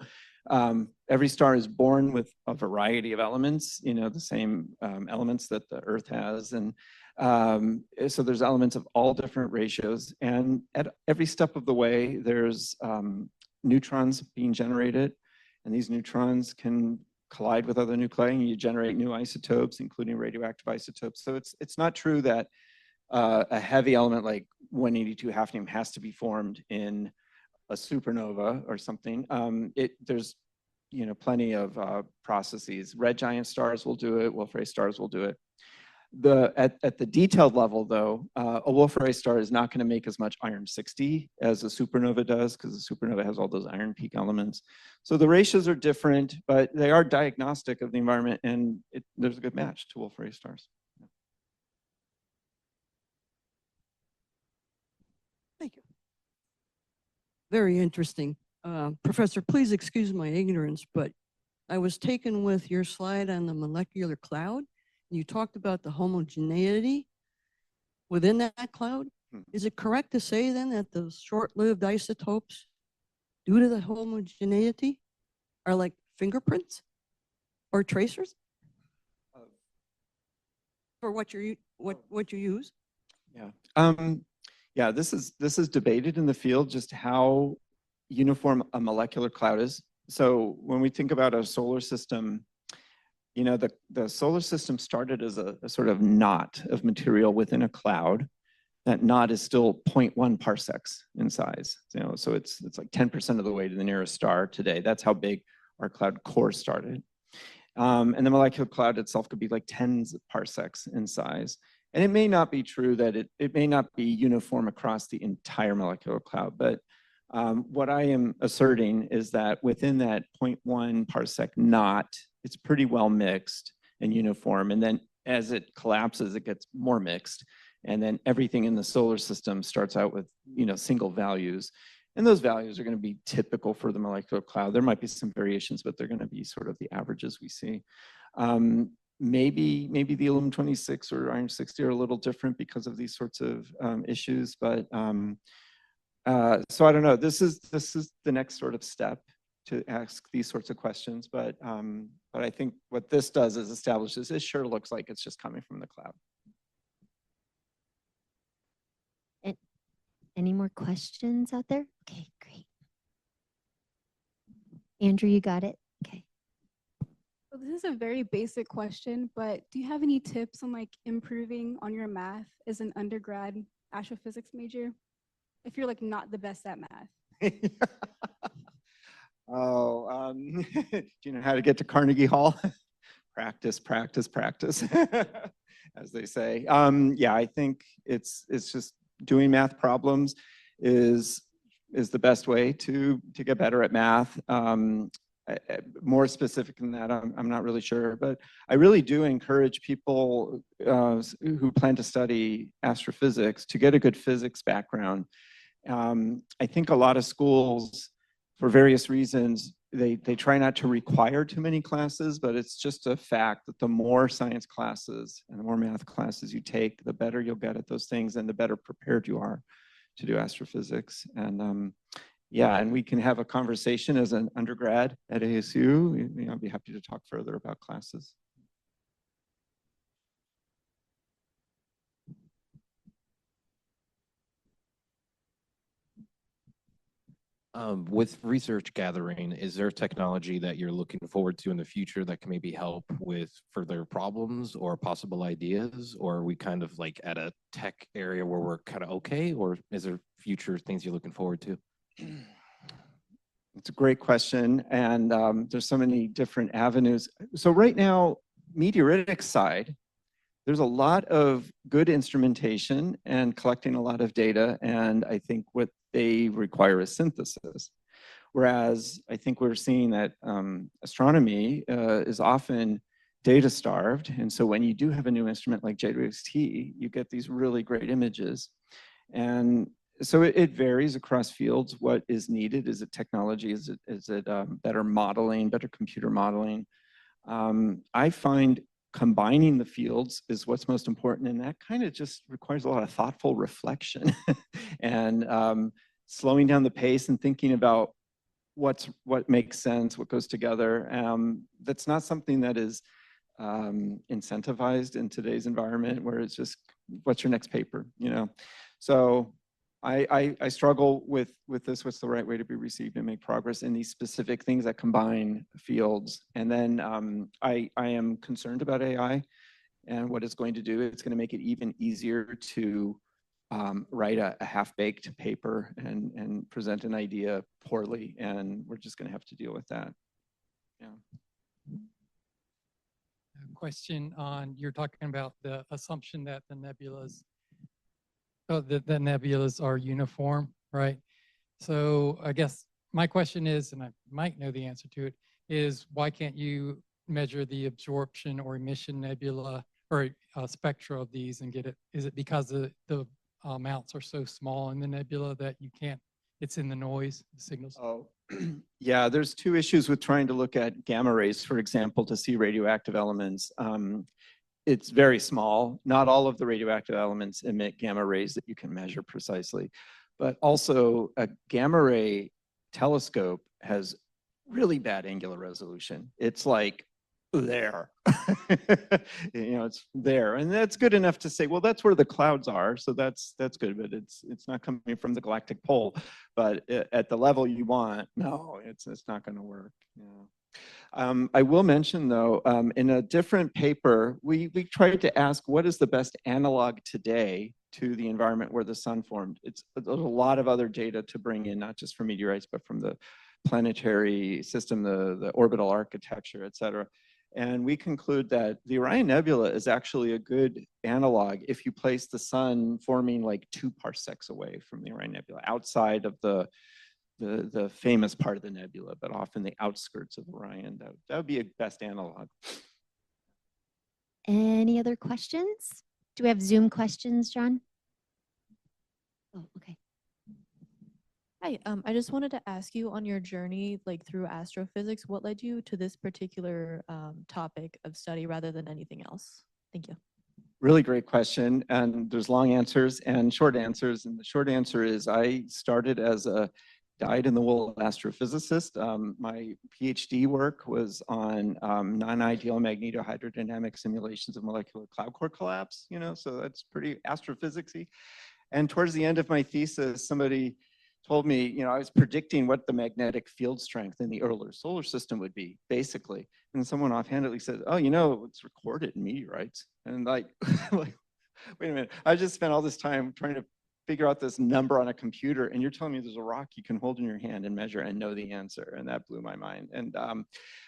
every star is born with a variety of elements, you know, the same elements that the Earth has, and so there's elements of all different ratios, and at every step of the way, there's neutrons being generated, and these neutrons can collide with other nuclei, and you generate new isotopes, including radioactive isotopes. So it's not true that a heavy element like 182 hafnium has to be formed in a supernova or something. There's plenty of processes. Red giant stars will do it. Wolf-Rayet stars will do it. At the detailed level, though, a Wolf-Rayet star is not going to make as much iron-60 as a supernova does, because the supernova has all those iron peak elements. So the ratios are different, but they are diagnostic of the environment, and there's a good match to Wolf-Rayet stars. Thank you. Very interesting. Professor, please excuse my ignorance, but I was taken with your slide on the molecular cloud. You talked about the homogeneity within that cloud. Is it correct to say then that the short-lived isotopes, due to the homogeneity, are like fingerprints or tracers for what you use? Yeah. Yeah, this is debated in the field, just how uniform a molecular cloud is. So when we think about a solar system, You know, the solar system started as a sort of knot of material within a cloud. That knot is still 0.1 parsecs in size. You know, so it's like 10% of the way to the nearest star today. That's how big our cloud core started. And the molecular cloud itself could be like tens of parsecs in size. And it may not be true that it may not be uniform across the entire molecular cloud, but what I am asserting is that within that 0.1 parsec knot, it's pretty well mixed and uniform. And then as it collapses, it gets more mixed. And then everything in the solar system starts out with, you know, single values. And those values are going to be typical for the molecular cloud. There might be some variations, but they're going to be sort of the averages we see. Maybe the aluminum 26 or iron 60 are a little different because of these sorts of issues, but so I don't know. This is the next sort of step to ask these sorts of questions, but I think what this does is establishes this sure looks like it's just coming from the cloud. Any more questions out there? Okay, great. Andrew, you got it? Okay. So this is a very basic question, but do you have any tips on like improving on your math as an undergrad astrophysics major? If you're like not the best at math. Oh, do you know how to get to Carnegie Hall? Practice, practice, practice, as they say. Yeah, I think it's just doing math problems is the best way to get better at math. More specific than that, I'm not really sure, but I really do encourage people who plan to study astrophysics to get a good physics background. I think a lot of schools, for various reasons, they try not to require too many classes, but it's just a fact that the more science classes and the more math classes you take, the better you'll get at those things and the better prepared you are to do astrophysics. And yeah, and we can have a conversation as an undergrad at ASU. You know, I'd be happy to talk further about classes. With research gathering, is there technology that you're looking forward to in the future that can maybe help with further problems or possible ideas? Or are we kind of like at a tech area where we're kind of okay? Or is there future things you're looking forward to? It's a great question. And there's so many different avenues. So right now, meteoritic side, there's a lot of good instrumentation and collecting a lot of data. And I think what they require is synthesis. Whereas I think we're seeing that astronomy is often data starved. And so when you do have a new instrument like JWST, you get these really great images. And so it varies across fields. What is needed? Is it technology? Is it better modeling, better computer modeling? I find combining the fields is what's most important, and that kind of just requires a lot of thoughtful reflection and slowing down the pace and thinking about what makes sense, what goes together. That's not something that is incentivized in today's environment, where it's just what's your next paper, you know? So I struggle with this, what's the right way to be received and make progress in these specific things that combine fields. And then I am concerned about AI and what it's going to do. It's going to make it even easier to write a half-baked paper and present an idea poorly, and we're just going to have to deal with that. Yeah. A question on, you're talking about the assumption that the nebulas the nebulas are uniform, right? So I guess my question is, and I might know the answer to it, is why can't you measure the absorption or emission nebula or spectra of these and get it? Is it because the amounts are so small in the nebula that you can't, it's in the noise, the signals? Oh, yeah, there's two issues with trying to look at gamma rays, for example, to see radioactive elements. It's very small. Not all of the radioactive elements emit gamma rays that you can measure precisely. But also a gamma ray telescope has really bad angular resolution. It's like there, you know, it's there. And that's good enough to say, well, that's where the clouds are. So that's good, but it's not coming from the galactic pole. But at the level you want, no, it's not going to work. Yeah. I will mention though, in a different paper, we tried to ask what is the best analog today to the environment where the sun formed. There's a lot of other data to bring in, not just from meteorites, but from the planetary system, the orbital architecture, et cetera. And we conclude that the Orion Nebula is actually a good analog if you place the sun forming like 2 parsecs away from the Orion Nebula, outside of the famous part of the nebula, but often the outskirts of Orion. That would be a best analog. Any other questions? Do we have Zoom questions, John? Oh, okay. Hi, I just wanted to ask you on your journey, like through astrophysics, what led you to this particular topic of study rather than anything else? Thank you. Really great question. And there's long answers and short answers. And the short answer is I started as a dyed-in-the-wool astrophysicist. My PhD work was on non-ideal magnetohydrodynamic simulations of molecular cloud core collapse, so that's pretty astrophysicsy. And towards the end of my thesis, somebody told me, I was predicting what the magnetic field strength in the earlier solar system would be, basically. And someone offhandedly said, oh, it's recorded in meteorites. And like, wait a minute, I just spent all this time trying to figure out this number on a computer, and you're telling me there's a rock you can hold in your hand and measure and know the answer. And that blew my mind. And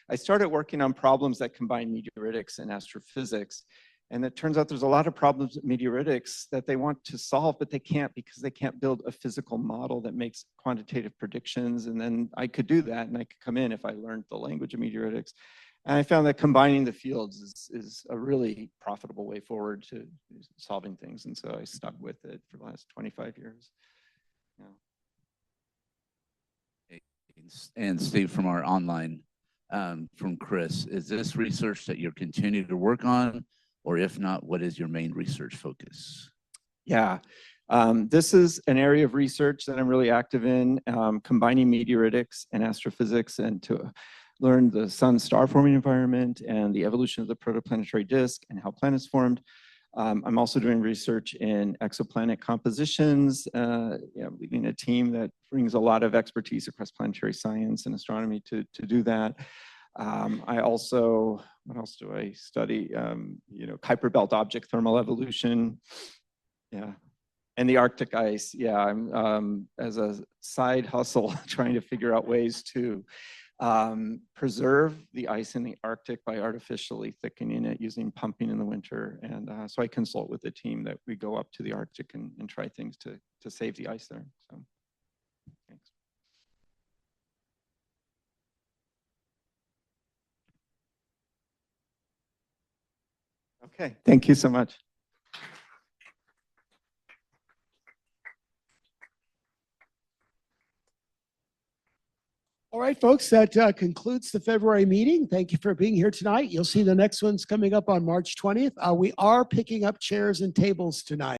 I started working on problems that combine meteoritics and astrophysics. And it turns out there's a lot of problems with meteoritics that they want to solve, but they can't because they can't build a physical model that makes quantitative predictions. And then I could do that, and I could come in if I learned the language of meteoritics. And I found that combining the fields is a really profitable way forward to solving things. And so I stuck with it for the last 25 years. Yeah. And Steve, from our online, from Chris, is this research that you're continuing to work on? Or if not, what is your main research focus? Yeah, this is an area of research that I'm really active in, combining meteoritics and astrophysics, and to learn the sun's star-forming environment and the evolution of the protoplanetary disk and how planets formed. I'm also doing research in exoplanet compositions, leading a team that brings a lot of expertise across planetary science and astronomy to do that. I also, what else do I study? Kuiper belt object thermal evolution. Yeah. And the Arctic ice. Yeah, I'm as a side hustle trying to figure out ways to preserve the ice in the Arctic by artificially thickening it using pumping in the winter. And so I consult with the team that we go up to the Arctic and try things to save the ice there. So thanks. Okay, thank you so much. All right, folks, that concludes the February meeting. Thank you for being here tonight. You'll see the next one's coming up on March 20th. We are picking up chairs and tables tonight.